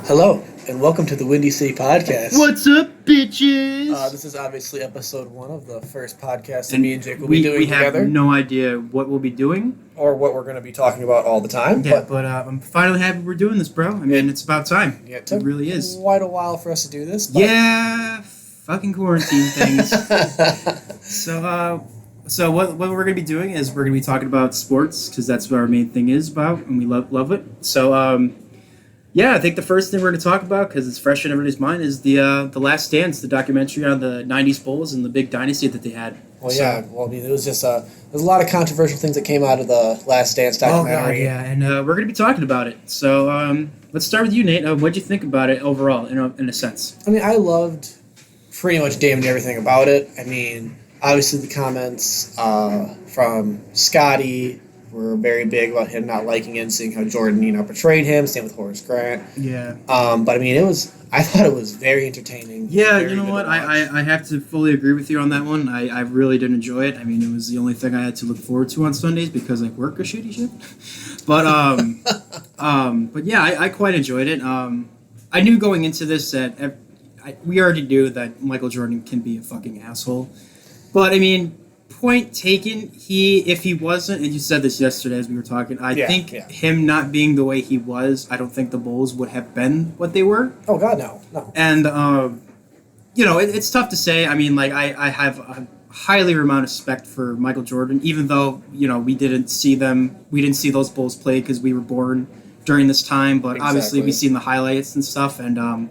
Hello, and welcome to the Windy City Podcast. What's up, bitches? This is obviously episode 1 of the first podcast that me and Jake will be doing we together. have no idea what we'll be doing. Or what we're going to be talking about all the time. Yeah, but I'm finally happy we're doing this, bro. I mean, it's about time. Yeah, it took really is. quite a while for us to do this. But... Yeah, fucking quarantine things. So what we're going to be doing is we're going to be talking about sports, because that's what our main thing is about, and we love it. So, yeah, I think the first thing we're going to talk about, because it's fresh in everybody's mind, is the Last Dance, the documentary on the 90s Bulls and the big dynasty that they had. Well, yeah. Well, I mean, it was just there's a lot of controversial things that came out of the Last Dance documentary. Oh, God, yeah, and we're going to be talking about it. So let's start with you, Nate. What'd you think about it overall, in a sense? I mean, I loved pretty much damn near everything about it. I mean, obviously the comments from Scotty were very big about him not liking it and seeing how Jordan, portrayed him. Same with Horace Grant. Yeah. But I mean, I thought it was very entertaining. Yeah, you know what? I have to fully agree with you on that one. I really did enjoy it. I mean, it was the only thing I had to look forward to on Sundays because I work a shitty shift. But but yeah, I quite enjoyed it. I knew going into this that we already knew that Michael Jordan can be a fucking asshole. But I mean, point taken, if he wasn't, and you said this yesterday as we were talking, I think him not being the way he was, I don't think the Bulls would have been what they were. Oh, God, no. And, it's tough to say. I mean, like, I have a highly amount of respect for Michael Jordan, even though, we didn't see those Bulls play because we were born during this time, but obviously we've seen the highlights and stuff, and,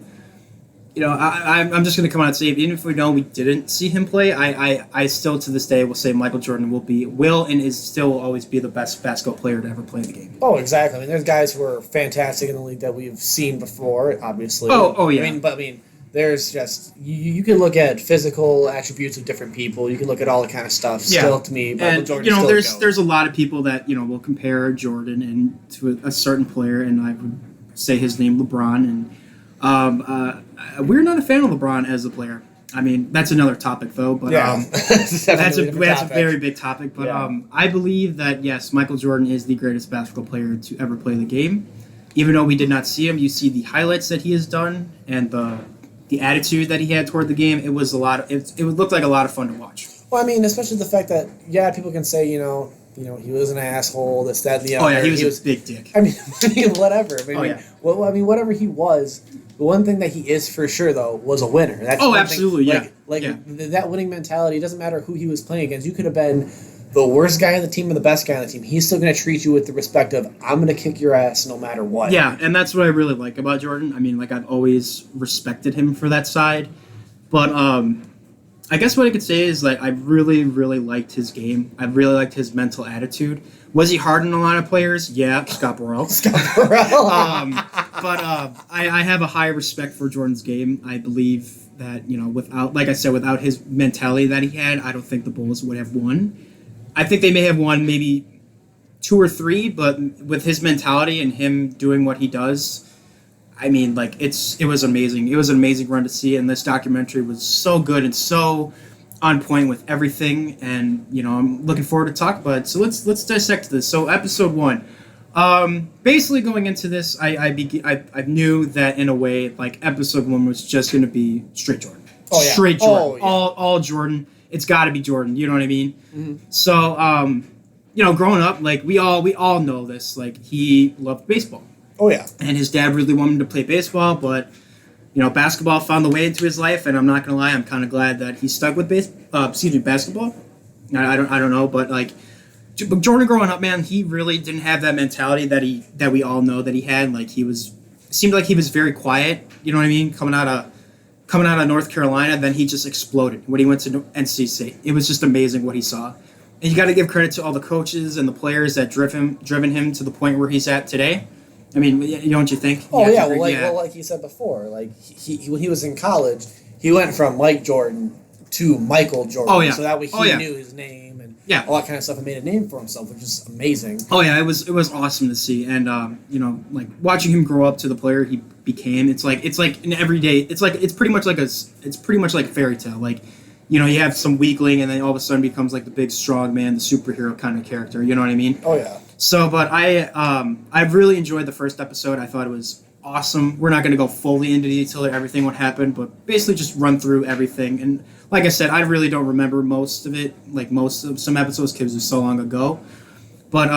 I'm just going to come out and say, even if we know we didn't see him play, I still to this day will say Michael Jordan will and is still will always be the best basketball player to ever play the game. Oh, exactly. I mean, there's guys who are fantastic in the league that we've seen before, obviously. Oh yeah. I mean, there's just you can look at physical attributes of different people. You can look at all the kind of stuff. Yeah. Still, to me, Michael Jordan. There's a lot of people that will compare Jordan and to a certain player, and I would say his name LeBron and. We're not a fan of LeBron as a player. I mean, that's another topic, though. But that's a very big topic. But I believe that yes, Michael Jordan is the greatest basketball player to ever play the game. Even though we did not see him, you see the highlights that he has done and the attitude that he had toward the game. It was it looked like a lot of fun to watch. Well, I mean, especially the fact that people can say he was an asshole. This, that, and the other. Oh yeah, he was a big dick. I mean, whatever. Whatever he was. The one thing that he is for sure, though, was a winner. That's absolutely, that winning mentality. It doesn't matter who he was playing against. You could have been the worst guy on the team or the best guy on the team. He's still going to treat you with the respect of, I'm going to kick your ass no matter what. Yeah, and that's what I really like about Jordan. I mean, like, I've always respected him for that side. But I guess what I could say is, like, I really, really liked his game. I really liked his mental attitude. Was he hard on a lot of players? Yeah, Scott Burrell. But I have a high respect for Jordan's game. I believe that, without his mentality that he had, I don't think the Bulls would have won. I think they may have won maybe 2 or 3, but with his mentality and him doing what he does, I mean, like, it was amazing. It was an amazing run to see, and this documentary was so good and so on point with everything, and I'm looking forward to talk about it. So let's dissect this. So episode 1, basically going into this, I knew that in a way, like, episode 1 was just going to be straight Jordan. Oh yeah, straight Jordan, oh, yeah. all Jordan. It's got to be Jordan. You know what I mean? Mm-hmm. So growing up, like, we all know this. Like, he loved baseball. Oh yeah, and his dad really wanted him to play baseball, but. Basketball found the way into his life, and I'm not gonna lie, I'm kind of glad that he stuck with basketball. I don't know, but Jordan growing up, man, he really didn't have that mentality that we all know that he had. Like, seemed like he was very quiet. You know what I mean? Coming out of North Carolina, then he just exploded when he went to NC State. It was just amazing what he saw, and you got to give credit to all the coaches and the players that driven him to the point where he's at today. I mean, don't you think? Oh yeah, like you said before, like he when he was in college, he went from Mike Jordan to Michael Jordan. Oh yeah, so that way he knew his name and all that kind of stuff and made a name for himself, which is amazing. Oh yeah, it was awesome to see, and like watching him grow up to the player he became. It's like an everyday. It's pretty much like a fairy tale. Like, you have some weakling, and then all of a sudden becomes like the big strong man, the superhero kind of character. You know what I mean? Oh yeah. So, but I really enjoyed the first episode. I thought it was awesome. We're not going to go fully into detail of everything what happened, but basically just run through everything. And like I said, I really don't remember most of it, like most of some episodes because it was so long ago. But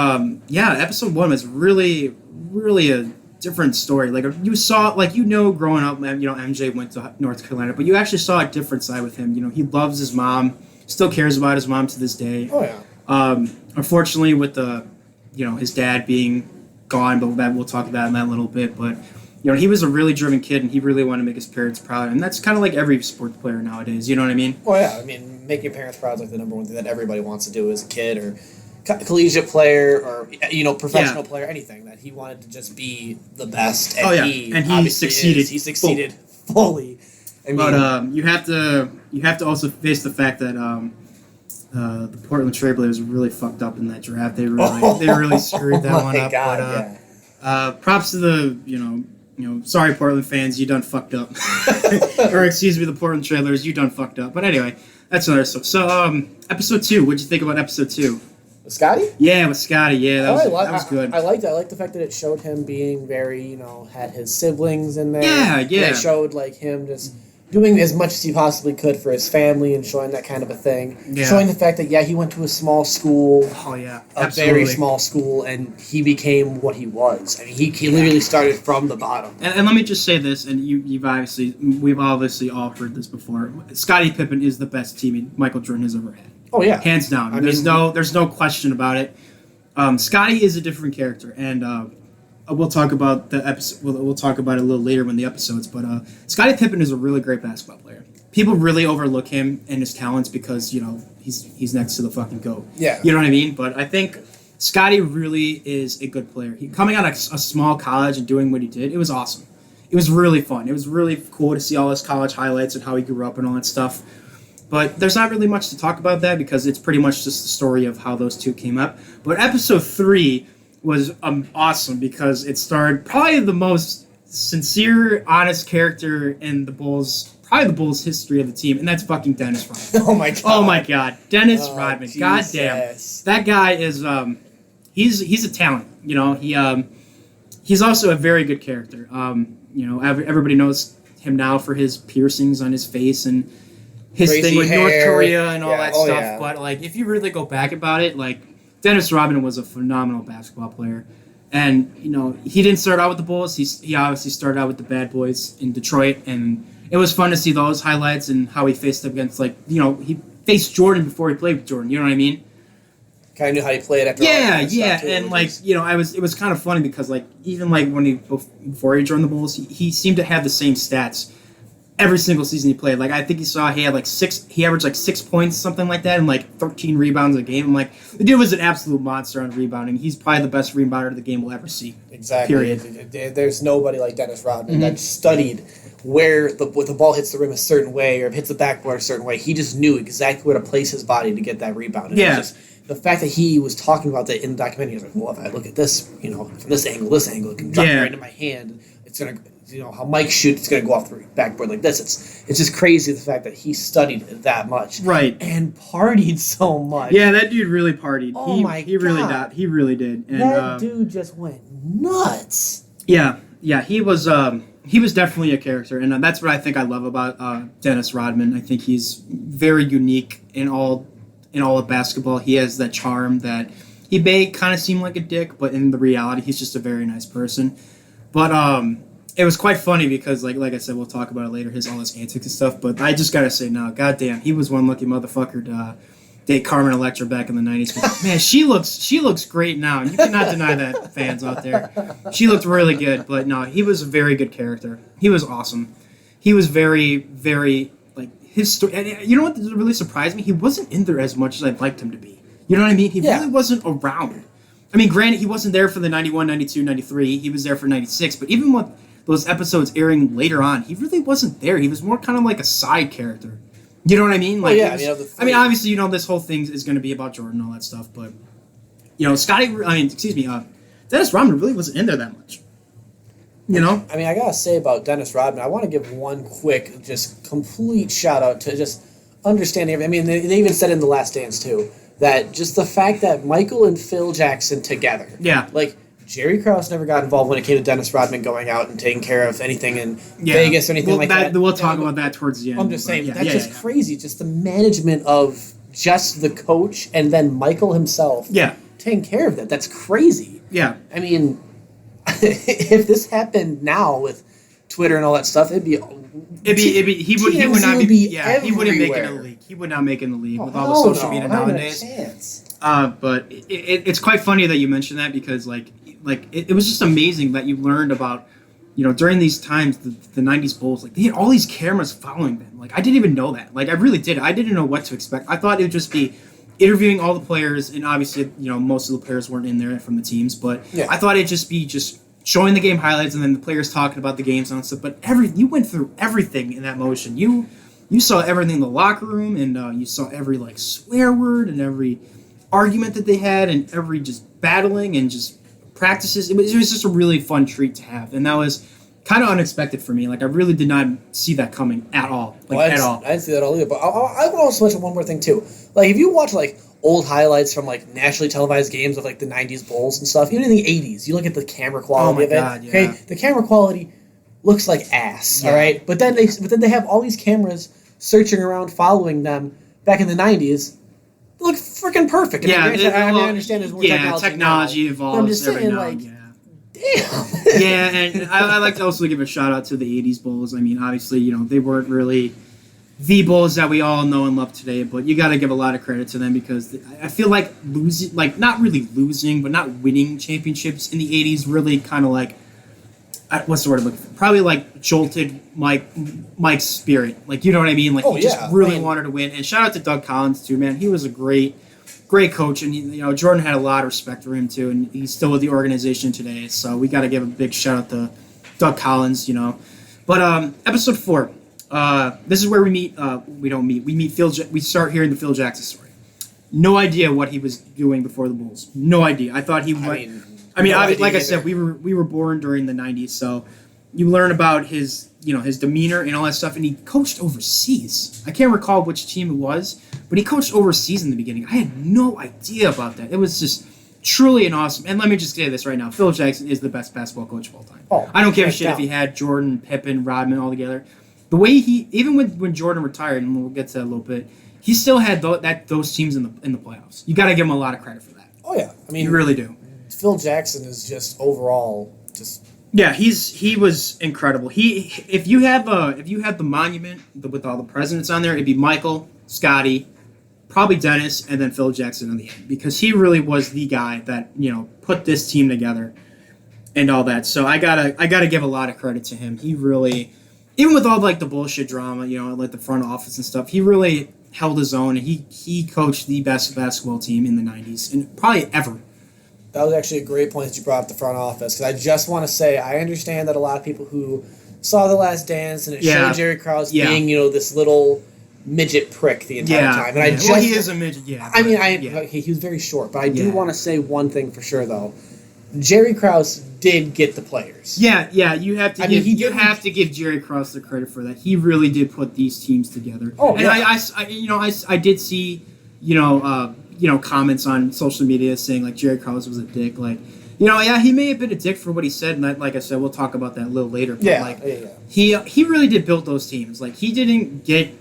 yeah, episode 1 was really, really a different story. Like you saw, like growing up, MJ went to North Carolina, but you actually saw a different side with him. He loves his mom, still cares about his mom to this day. Oh yeah. Unfortunately, with the his dad being gone, but that we'll talk about in that a little bit. But he was a really driven kid, and he really wanted to make his parents proud, and that's kind of like every sports player nowadays. You know what I mean? Oh yeah. I mean, making your parents proud is like the number one thing that everybody wants to do as a kid or collegiate player or professional player, anything that he wanted to just be the best. And he succeeded. He succeeded fully. But you have to also face the fact that the Portland Trailblazers really fucked up in that draft. They really screwed that one up. God, but props to the sorry Portland fans, you done fucked up. Or excuse me, the Portland Trailers, you done fucked up. But anyway, that's another stuff. So episode 2, what'd you think about episode 2? With Scotty? Yeah, with Scotty. Yeah, that was good. I liked it. I liked the fact that it showed him being very, had his siblings in there. Yeah. And it showed like him just doing as much as he possibly could for his family and showing that kind of a thing. Yeah. Showing the fact that he went to a small school. Oh yeah, absolutely. A very small school, and he became what he was. I mean, he literally started from the bottom. And let me just say this, and we've obviously all heard this before. Scottie Pippen is the best teammate Michael Jordan has ever had. Oh yeah, hands down. There's no question about it. Scotty is a different character, and we'll talk about the episode. We'll talk about it a little later when the episodes. But Scottie Pippen is a really great basketball player. People really overlook him and his talents because he's next to the fucking GOAT. Yeah, you know what I mean. But I think Scotty really is a good player. Coming out of a small college and doing what he did, it was awesome. It was really fun. It was really cool to see all his college highlights and how he grew up and all that stuff. But there's not really much to talk about that because it's pretty much just the story of how those two came up. But episode 3 was awesome because it starred probably the most sincere, honest character in the Bulls' history of the team, and that's fucking Dennis Rodman. Oh my god, Dennis Rodman. Jesus. God damn, that guy is he's a talent. He's also a very good character. Everybody knows him now for his piercings on his face and his crazy thing with hair. North Korea and all that stuff. Yeah. But if you really go back about it, Dennis Rodman was a phenomenal basketball player. And, he didn't start out with the Bulls. He obviously started out with the Bad Boys in Detroit. And it was fun to see those highlights and how he faced up against, he faced Jordan before he played with Jordan. You know what I mean? Kind of knew how he played after all that stuff too, and it was kind of funny because, even when before he joined the Bulls, he seemed to have the same stats every single season he played. I think he had he averaged 6 points, something like that, and 13 rebounds a game. I'm the dude was an absolute monster on rebounding. He's probably the best rebounder the game will ever see. Exactly. Period. There's nobody like Dennis Rodman that studied where the ball hits the rim a certain way or hits the backboard a certain way. He just knew exactly where to place his body to get that rebound. And it was just the fact that he was talking about that in the documentary, he was like, well, if I look at this, from this angle, it can drop right into my hand. It's going to, how Mike shoots, it's going to go off the backboard like this. It's just crazy the fact that he studied it that much. Right. And partied so much. Yeah, that dude really partied. Oh my God. He really did. And, that dude just went nuts. Yeah, he was definitely a character, and that's what I think I love about Dennis Rodman. I think he's very unique in all of basketball. He has that charm that he may kind of seem like a dick, but in the reality, he's just a very nice person. But it was quite funny because, like I said, we'll talk about it later. All his antics and stuff. But I just gotta say, now, goddamn, he was one lucky motherfucker to date Carmen Electra back in the '90s. But, man, she looks great now. You cannot deny that, fans out there. She looked really good. But no, he was a very good character. He was awesome. He was very, very his story. And you know what really surprised me? He wasn't in there as much as I'd liked him to be. You know what I mean? He really wasn't around. I mean, granted, he wasn't there for the 91, 92, 93. He was there for 96. But even with those episodes airing later on, he really wasn't there. He was more kind of like a side character. You know what I mean? Obviously, this whole thing is going to be about Jordan and all that stuff. But, Dennis Rodman really wasn't in there that much. I gotta say about Dennis Rodman, I want to give one quick, just complete shout out to just understanding. They even said in The Last Dance too that just the fact that Michael and Phil Jackson together, Jerry Krause never got involved when it came to Dennis Rodman going out and taking care of anything in Vegas or anything that. We'll talk about that towards the end. I'm just saying, that's crazy. Just the management of just the coach and then Michael himself taking care of that. That's crazy. Yeah. I mean, if this happened now with Twitter and all that stuff, he wouldn't make it in the league. He would not make it in the league with all the social media nowadays. But it's quite funny that you mentioned that because it was just amazing that you learned about, during these times, the 90s Bulls, they had all these cameras following them. I didn't even know that. I really did. I didn't know what to expect. I thought it would just be interviewing all the players, and obviously, most of the players weren't in there from the teams, but I thought it'd just be showing the game highlights and then the players talking about the games and stuff. But you went through everything in that motion. You saw everything in the locker room, and you saw every swear word and every argument that they had, and every just battling and just practices. It was just a really fun treat to have, and that was kind of unexpected for me. I really did not see that coming at all. At all. I didn't see that at all either. But I would also mention one more thing too. If you watch old highlights from nationally televised games of the 90s Bulls and stuff, even in the 80s, you look at the camera quality of it. God, yeah. Okay, the camera quality looks like ass. All right, but then they have all these cameras searching around following them back in the 90s. They look freaking perfect. I understand there's more technology now, evolves. But I'm just saying, damn. Yeah, and I like to also give a shout out to the 80s Bulls. I mean, obviously, they weren't really the Bulls that we all know and love today, but you got to give a lot of credit to them because I feel like losing, not really losing, but not winning championships in the 80s really kind of what's the word I'm looking for? Probably jolted Mike's spirit. You know what I mean? He just really wanted to win. And shout out to Doug Collins too, man. He was a great coach, and Jordan had a lot of respect for him too, and he's still with the organization today. So we got to give a big shout out to Doug Collins, But episode 4, this is where we meet. We meet Phil. We start hearing the Phil Jackson story. No idea what he was doing before the Bulls. No idea. I thought he might. Like I said, we were born during the 90s, so you learn about his demeanor and all that stuff, and he coached overseas. I can't recall which team it was, but he coached overseas in the beginning. I had no idea about that. It was just truly an awesome, and let me just say this right now, Phil Jackson is the best basketball coach of all time. I don't give a shit if he had Jordan, Pippen, Rodman all together. The way even when Jordan retired, and we'll get to that a little bit, he still had those teams in the playoffs. You got to give him a lot of credit for that. Oh yeah, you really do. Phil Jackson is just overall just. Yeah, he was incredible. If you have the monument with all the presidents on there, it'd be Michael, Scotty, probably Dennis, and then Phil Jackson on the end because he really was the guy that put this team together and all that. So I gotta give a lot of credit to him. He really, even with all the bullshit drama, the front office and stuff, he really held his own, and he coached the best basketball team in the 90s and probably ever. That was actually a great point that you brought up the front office, because I just want to say I understand that a lot of people who saw The Last Dance and it showed Jerry Krause being this little midget prick the entire time, and he is a midget. Yeah, he was very short, but I do want to say one thing for sure though. Jerry Krause did get the players. Yeah, you have to. Have to give Jerry Krause the credit for that. He really did put these teams together. Oh, and I did see comments on social media saying Jerry Krause was a dick. He may have been a dick for what he said, and like I said, we'll talk about that a little later. But he really did build those teams. He didn't get.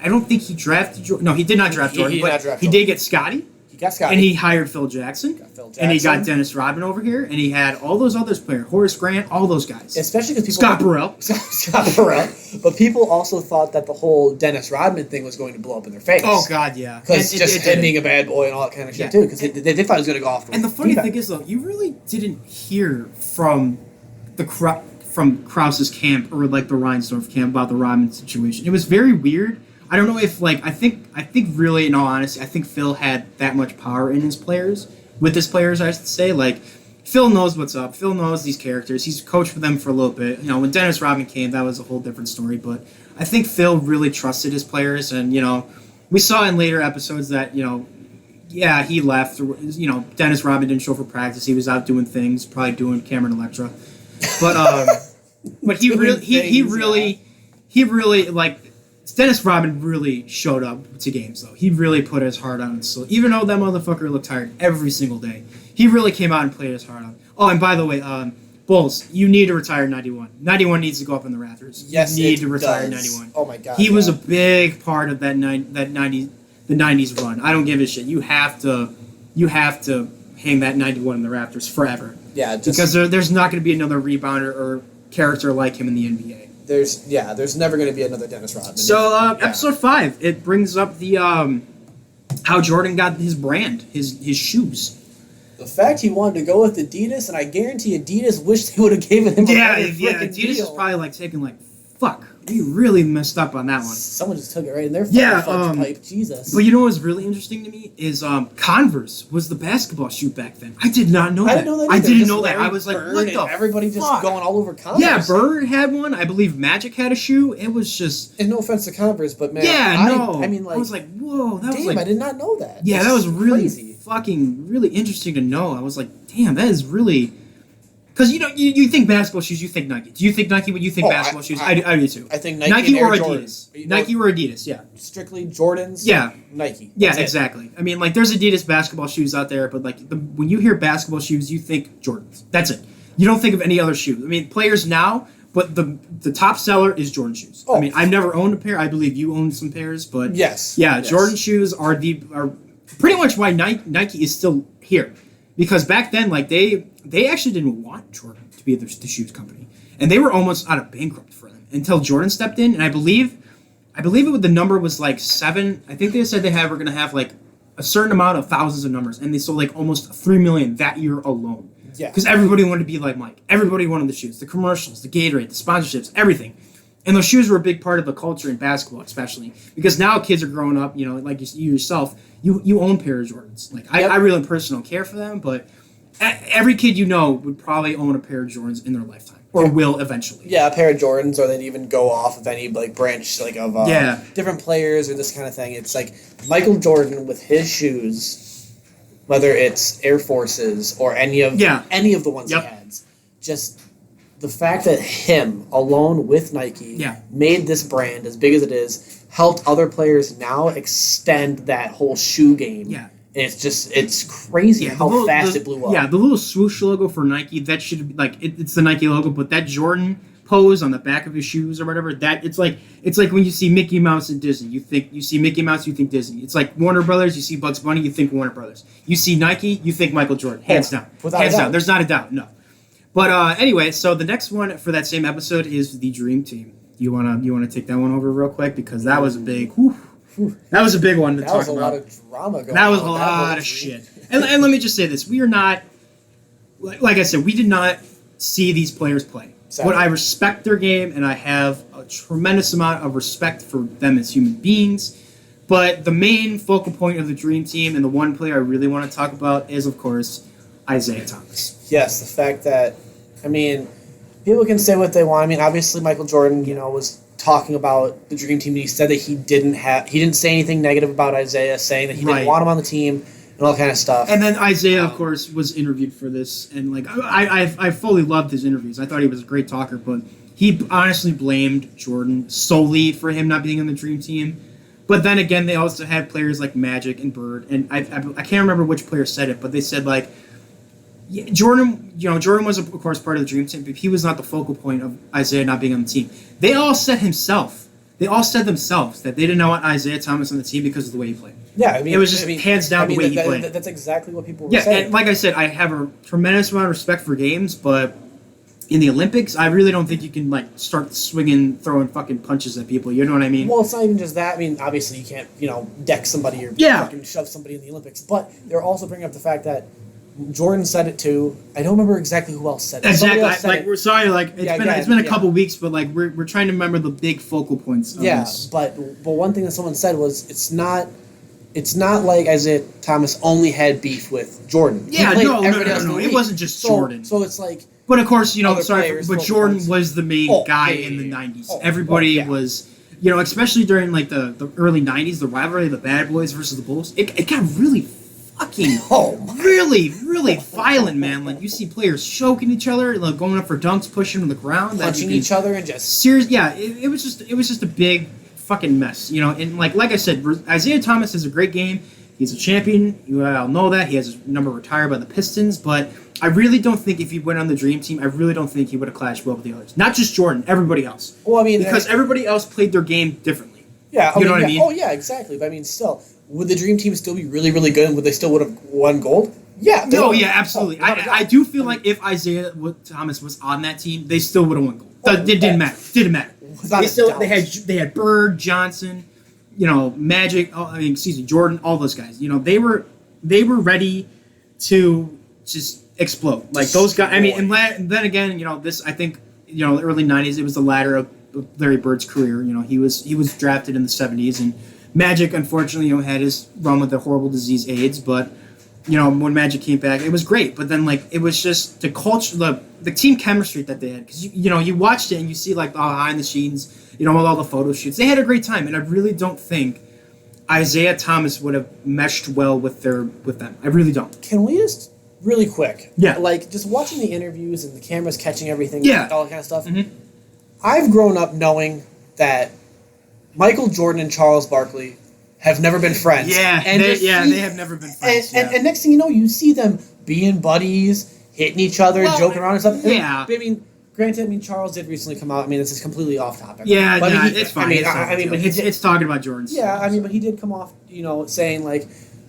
I don't think he drafted Jordan. No, he did not draft Jordan. He did get Scotty. He got Scotty. And he hired Phil Jackson. And he got Dennis Rodman over here, and he had all those other players, Horace Grant, all those guys. Especially because people... Scott Burrell. But people also thought that the whole Dennis Rodman thing was going to blow up in their face. Oh, God, yeah. Because just him being a bad boy and all that kind of shit, too. Because they thought he was going to go off the And the funny thing is, though, you really didn't hear from Krause's camp or, the Reinsdorf camp about the Rodman situation. It was very weird. I don't know if, I think really, in all honesty, I think Phil had that much power in his players. With his players, I should say. Phil knows what's up. Phil knows these characters. He's coached with them for a little bit. When Dennis Rodman came, that was a whole different story. But I think Phil really trusted his players. And, we saw in later episodes that, he left. Dennis Rodman didn't show for practice. He was out doing things, probably doing Cameron Electra. But he really Dennis Rodman really showed up to games, though. He really put his heart on. So even though that motherfucker looked tired every single day, he really came out and played his heart out. Oh, and by the way, Bulls, you need to retire 91. 91 needs to go up in the rafters. Yes, you need it to retire does. 91. Oh my god. He was a big part of that 90s run. I don't give a shit. You have to hang that 91 in the rafters forever. Yeah, because there's not going to be another rebounder or character like him in the NBA. There's never going to be another Dennis Rodman. So episode 5, it brings up the how Jordan got his brand, his shoes. The fact he wanted to go with Adidas, and I guarantee Adidas wished they would have given him a better Adidas deal. is probably like taking like, fuck, we really messed up on that one. Someone just took it right in their Yeah, fudge pipe. Jesus. But you know what's really interesting to me is Converse was the basketball shoe back then. I did not know that. I didn't know that. I either. didn't Just know that. Larry I was like, Bird what and the everybody just fuck? going all over Converse. Yeah, Bird had one. I believe Magic had a shoe. It was just. And no offense to Converse, but man, I mean, like, I was like, whoa, that was damn, like. I did not know that. Yeah, That's that was really crazy. fucking really interesting to know. I was like, damn, that is really. Because you think basketball shoes, you think Nike. Do you think Nike when you think basketball shoes? I do too. I think Nike or and Air Adidas. Jordan. Nike or Adidas, yeah. Strictly Jordans. Yeah. Nike. Yeah, That's it. exactly. I mean, like, there's Adidas basketball shoes out there, but like, when you hear basketball shoes, you think Jordans. That's it. You don't think of any other shoe. I mean, players now, but the top seller is Jordan shoes. Oh. I mean, I've never owned a pair. I believe you own some pairs, but Yes. yeah, Yes. Jordan shoes are pretty much why Nike is still here, because back then, like, they actually didn't want Jordan to be the shoes company, and they were almost out of bankrupt for them until Jordan stepped in, and I believe the number was like 7. I think they said were going to have like a certain amount of thousands of numbers, and they sold like almost 3 million that year alone. Yeah. Because everybody wanted to be like Mike. Everybody wanted the shoes, the commercials, the Gatorade, the sponsorships, everything. And those shoes were a big part of the culture in basketball, especially because now kids are growing up. You know, like you yourself, you own a pair of Jordans. Like I really personally don't care for them, but every kid you know would probably own a pair of Jordans in their lifetime, or will eventually. Yeah, a pair of Jordans, or they'd even go off of any like branch like of different players or this kind of thing. It's like Michael Jordan with his shoes, whether it's Air Forces or any of the ones he had, just the fact that him alone with Nike made this brand as big as it is, helped other players now extend that whole shoe game. Yeah. And it's crazy how fast it blew up. Yeah, the little swoosh logo for Nike, that should be like it's the Nike logo, but that Jordan pose on the back of his shoes or whatever, that it's like when you see Mickey Mouse and Disney, you see Mickey Mouse, you think Disney. It's like Warner Brothers, you see Bugs Bunny, you think Warner Brothers. You see Nike, you think Michael Jordan, hands down. Hands down. There's not a doubt. No. But anyway, so the next one for that same episode is the Dream Team. You wanna take that one over real quick, because that was a big. That was a big one to talk about. That was a lot of drama going on. That was a lot of shit. And let me just say this: we are not, like I said, we did not see these players play. But I respect their game, and I have a tremendous amount of respect for them as human beings. But the main focal point of the Dream Team, and the one player I really want to talk about, is of course Isaiah Thomas. Yes, the fact that, I mean, people can say what they want. I mean, obviously Michael Jordan, was talking about the Dream Team, and he said that he didn't say anything negative about Isaiah, saying that he didn't want him on the team and all kind of stuff. And then Isaiah, of course, was interviewed for this, and like I fully loved his interviews. I thought he was a great talker, but he honestly blamed Jordan solely for him not being on the Dream Team. But then again, they also had players like Magic and Bird, and I can't remember which player said it, but they said like, Jordan was of course part of the Dream Team, but he was not the focal point of Isaiah not being on the team. They all said themselves that they didn't want Isaiah Thomas on the team because of the way he played. Yeah, I mean, it was just hands down the way he played. That's exactly what people were saying. Yeah, and like I said, I have a tremendous amount of respect for games, but in the Olympics, I really don't think you can like start swinging, throwing fucking punches at people. You know what I mean? Well, it's not even just that. I mean, obviously you can't, deck somebody or fucking shove somebody in the Olympics. But they're also bringing up the fact that Jordan said it too. I don't remember exactly who else said it. Exactly. We're sorry. Like it's been a couple weeks, but like we're trying to remember the big focal points of this. But one thing that someone said was it's not like Isaiah Thomas only had beef with Jordan. Yeah, no. It wasn't just Jordan. So it's like. But of course, but Jordan was the main guy in the 90s. Everybody was, especially during like the early 90s, the rivalry, the Bad Boys versus the Bulls. It got really fucking really, really violent, man. Like you see players choking each other, like going up for dunks, pushing on the ground, punching each other, and just serious. Yeah, it was just a big fucking mess. And like I said, Isaiah Thomas has a great game. He's a champion. You all know that. He has his number retired by the Pistons, but I really don't think if he went on the Dream Team, I really don't think he would have clashed well with the others. Not just Jordan, everybody else. Well, I mean, because everybody else played their game differently. Yeah, you know what I mean? Oh, yeah, exactly. But I mean, still, would the Dream Team still be really, really good? And would they still would have won gold? Yeah. No, yeah, absolutely. I do feel like if Isaiah Thomas was on that team, they still would have won gold. It didn't matter. Didn't matter. They had Bird, Johnson, Magic. Jordan. All those guys. They were ready to just explode. Like those guys. I mean, and then again, this I think the early '90s. It was the ladder of Larry Bird's career. He was drafted in the '70s, and Magic unfortunately had his run with the horrible disease AIDS, but. When Magic came back, it was great. But then, it was just the culture, the team chemistry that they had. Because, you watched it and you see, behind the scenes, with all the photo shoots. They had a great time. And I really don't think Isaiah Thomas would have meshed well with them. I really don't. Can we just, really quick, yeah, just watching the interviews and the cameras catching everything, yeah, all that kind of stuff. Mm-hmm. I've grown up knowing that Michael Jordan and Charles Barkley have never been friends. Yeah, they have never been friends. And next thing you know, you see them being buddies, hitting each other, joking around and stuff. Yeah. Granted, Charles did recently come out. This is completely off topic. Yeah, but it's fine. It's talking about Jordan's. Yeah, but he did come off, saying,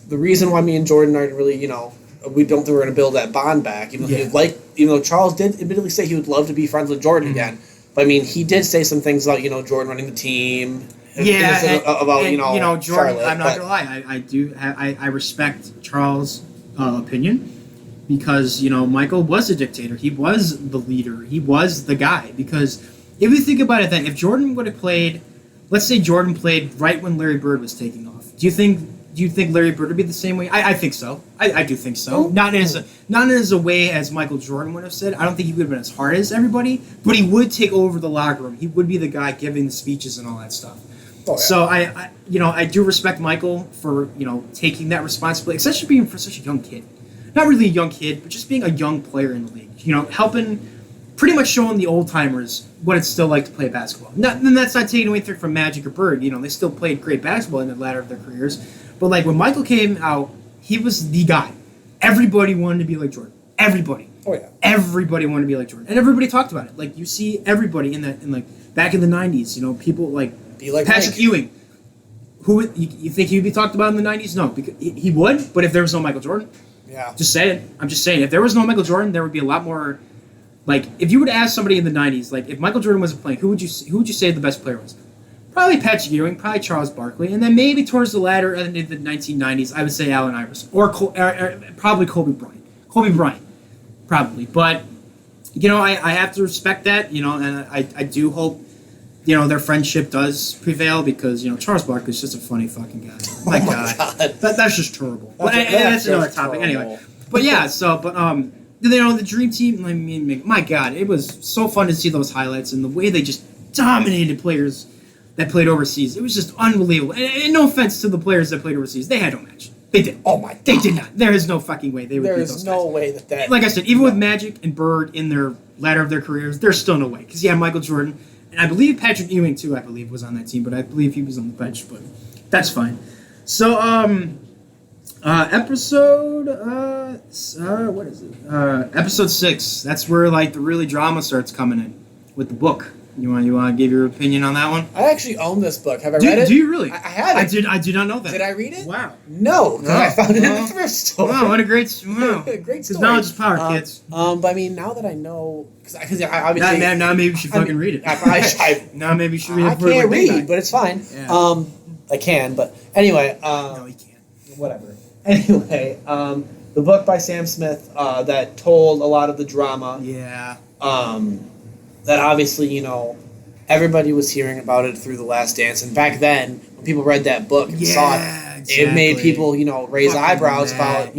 the reason why me and Jordan aren't really, we don't think we're going to build that bond back. Even though Charles did admittedly say he would love to be friends with Jordan again. But, he did say some things about, Jordan running the team. About Jordan. Charlotte, I'm not gonna lie. I respect Charles' opinion because Michael was a dictator. He was the leader. He was the guy. Because if you think about it, then if Jordan would have played, let's say Jordan played right when Larry Bird was taking off. Do you think Larry Bird would be the same way? I think so. I do think so. Not as a way as Michael Jordan would have said. I don't think he would have been as hard as everybody, but he would take over the locker room. He would be the guy giving the speeches and all that stuff. Oh, yeah. So I do respect Michael for taking that responsibility, especially being for such a young kid. Not really a young kid, but just being a young player in the league. Helping, pretty much showing the old timers what it's still like to play basketball. And that's not taking away from Magic or Bird. They still played great basketball in the latter of their careers. But when Michael came out, he was the guy. Everybody wanted to be like Jordan. Everybody. Oh yeah. Everybody wanted to be like Jordan, and everybody talked about it. You see everybody in back in the '90s. People be like Patrick Ewing. Who you think he would be talked about in the '90s? No, because he would. But if there was no Michael Jordan, yeah. Just saying. I'm just saying. If there was no Michael Jordan, there would be a lot more. If you were to ask somebody in the '90s, if Michael Jordan wasn't playing, who would you say the best player was? Probably Patrick Ewing, probably Charles Barkley, and then maybe towards the latter end of the 1990s, I would say Allen Iverson or probably Kobe Bryant. Kobe Bryant, probably. But I have to respect that. And I do hope their friendship does prevail because Charles Barkley is just a funny fucking guy. My God. That's just terrible. That's another topic anyway. But yeah, the Dream Team. My God, it was so fun to see those highlights and the way they just dominated players that played overseas. It was just unbelievable. And no offense to the players that played overseas, they had no match. They did. Oh my God. They did not. There is no fucking way they would beat those guys. There is no way that. Like I said, even with Magic and Bird in their latter of their careers, there's still no way. Because Michael Jordan, and I believe Patrick Ewing too, was on that team, but I believe he was on the bench, but that's fine. So, episode, what is it? Episode 6. That's where the really drama starts coming in with the book. You want to give your opinion on that one? I actually own this book. Have I read it? Do you really? I have it. I did not know that. Did I read it? Wow. No, because I found it in the thrift store. Wow, what a great story. Great story. Knowledge is power, kids. But now that I know, because I obviously now maybe you should fucking read it. Now maybe you should read it. I can't read, but it's fine. Yeah. I can, but anyway. No, you can't. Whatever. Anyway, the book by Sam Smith that told a lot of the drama. Yeah. That obviously, everybody was hearing about it through The Last Dance, and back then, when people read that book and saw it, exactly. It made people, raise eyebrows about,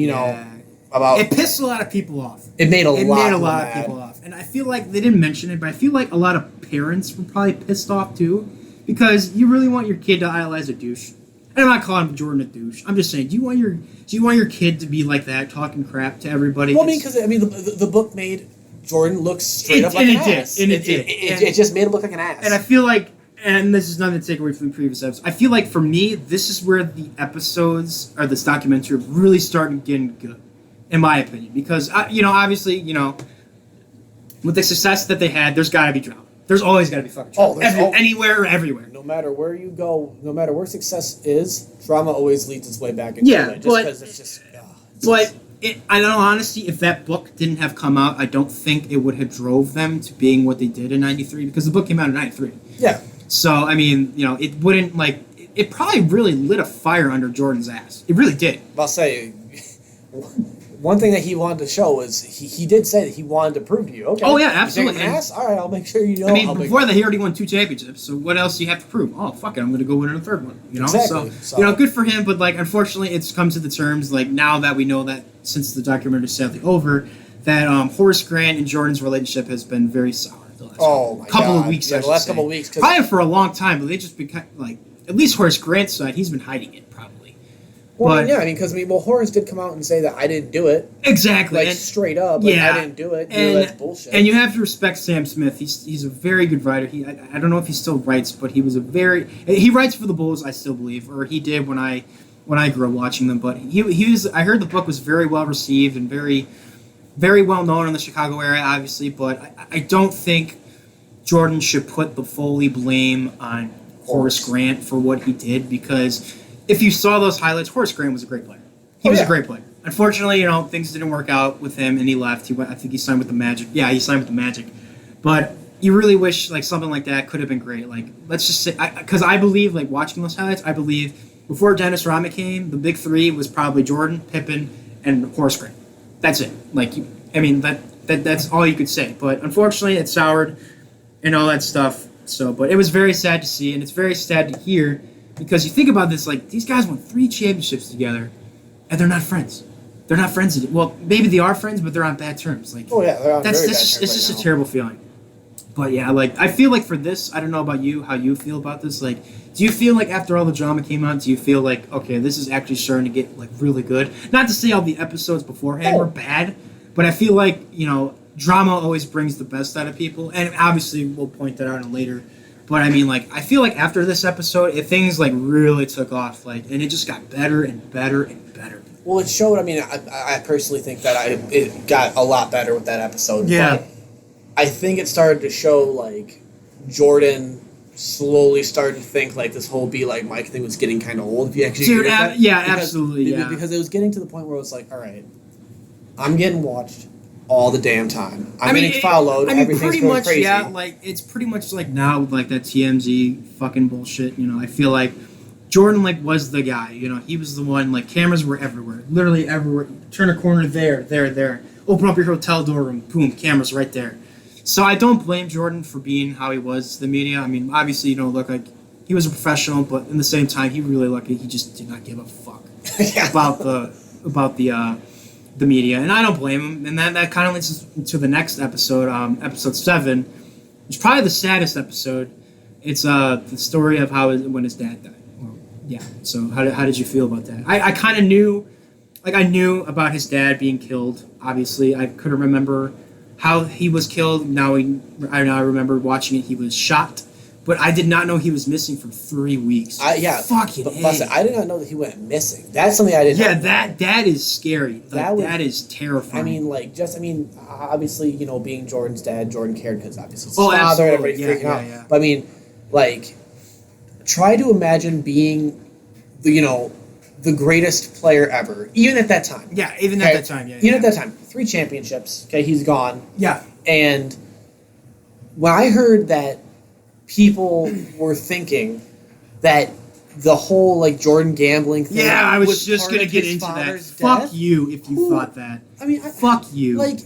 about. It pissed a lot of people off. It made a lot of people off, and I feel like they didn't mention it, but I feel like a lot of parents were probably pissed off too, because you really want your kid to idolize a douche. And I'm not calling Jordan a douche. I'm just saying, do you want your kid to be like that, talking crap to everybody? Well, because the book made Jordan look straight up like an ass. It did. It just made him look like an ass. And I feel like and this is nothing to take away from the previous episodes. I feel like for me, this is where the episodes or this documentary really started getting good, in my opinion. Because obviously, with the success that they had, there's got to be drama. There's always got to be fucking drama. Anywhere or everywhere. No matter where you go, no matter where success is, drama always leads its way back into it. Just because it's just. I know, honestly, if that book didn't have come out, I don't think it would have drove them to being what they did in '93, because the book came out in '93. Yeah. So, I mean, it wouldn't, it probably really lit a fire under Jordan's ass. It really did. I'll say, one thing that he wanted to show was he did say that he wanted to prove to you. Okay. Oh, yeah, absolutely. You ass? All right, I'll make sure you know. I mean, before that, he already won 2 championships, so what else do you have to prove? Oh, fuck it, I'm going to go win a third one. Exactly. So, good for him, but, unfortunately, it's come to the terms, now that we know that, since the documentary is sadly over, that Horace Grant and Jordan's relationship has been very sour the last couple of weeks. Yeah, the last couple of weeks. Probably for a long time, but they just become, at least Horace Grant's side, he's been hiding it, probably. Well, because Horace did come out and say that I didn't do it. Exactly. Straight up, I didn't do it. That's bullshit. And you have to respect Sam Smith. He's a very good writer. I don't know if he still writes, but he writes for the Bulls, I still believe, or he did when I grew up watching them. But he was. I heard the book was very well received and very, very well known in the Chicago area, obviously. But I don't think Jordan should put the fully blame on Horace Grant for what he did, because if you saw those highlights, Horace Grant was a great player. He was a great player. Unfortunately, things didn't work out with him, and he left. I think he signed with the Magic. Yeah, he signed with the Magic. But you really wish something like that could have been great. Let's just say, because I believe, watching those highlights, I believe before Dennis Rodman came, the big three was probably Jordan, Pippen, and Horace Grant. That's it. That's all you could say. But unfortunately, it soured and all that stuff. So, but it was very sad to see, and it's very sad to hear, because you think about this, these guys won 3 championships together, and they're not friends. They're not friends. Well, maybe they are friends, but they're on bad terms. They're on very bad terms. It's just a terrible feeling. But yeah, I feel like for this, I don't know about you, how you feel about this. Do you feel like after all the drama came out, do you feel okay, this is actually starting to get really good? Not to say all the episodes beforehand were bad, but I feel like drama always brings the best out of people, and obviously we'll point that out in later. But I mean, I feel like after this episode, things really took off, and it just got better and better and better. Well, it showed. I mean, I personally think that it got a lot better with that episode. Yeah. But I think it started to show Jordan slowly started to think this whole be like Mike thing was getting kind of old. If you actually Dude, absolutely, because it was getting to the point where it was all right, I'm getting watched all the damn time. I'm getting followed. Everything's going crazy. It's pretty much now with that TMZ fucking bullshit. I feel like Jordan was the guy. He was the one. Cameras were everywhere, literally everywhere. Turn a corner, there. Open up your hotel door room, boom, cameras right there. So I don't blame Jordan for being how he was to the media. I mean, obviously, look like he was a professional, but in the same time, he just did not give a fuck about the media, and I don't blame him. And that kind of leads us to the next episode, episode 7, which is probably the saddest episode. It's the story of when his dad died. Well, yeah. So how did you feel about that? I kind of knew, I knew about his dad being killed. Obviously, I couldn't remember how he was killed. Now I remember watching it. He was shot, but I did not know he was missing for 3 weeks. Fucking but I did not know that he went missing. That's something I didn't know. Yeah, that is scary. That is terrifying. I mean, obviously, being Jordan's dad, Jordan cared because obviously it's his father, everybody freaking out. Yeah. But I mean, try to imagine being the greatest player ever, even at that time. Yeah, even at that time. Yeah, even at that time. 3 championships. Okay, he's gone. Yeah. And when I heard that people were thinking that the whole Jordan gambling thing. Yeah, I was just gonna get into that. Fuck you if you thought that. I mean, fuck you.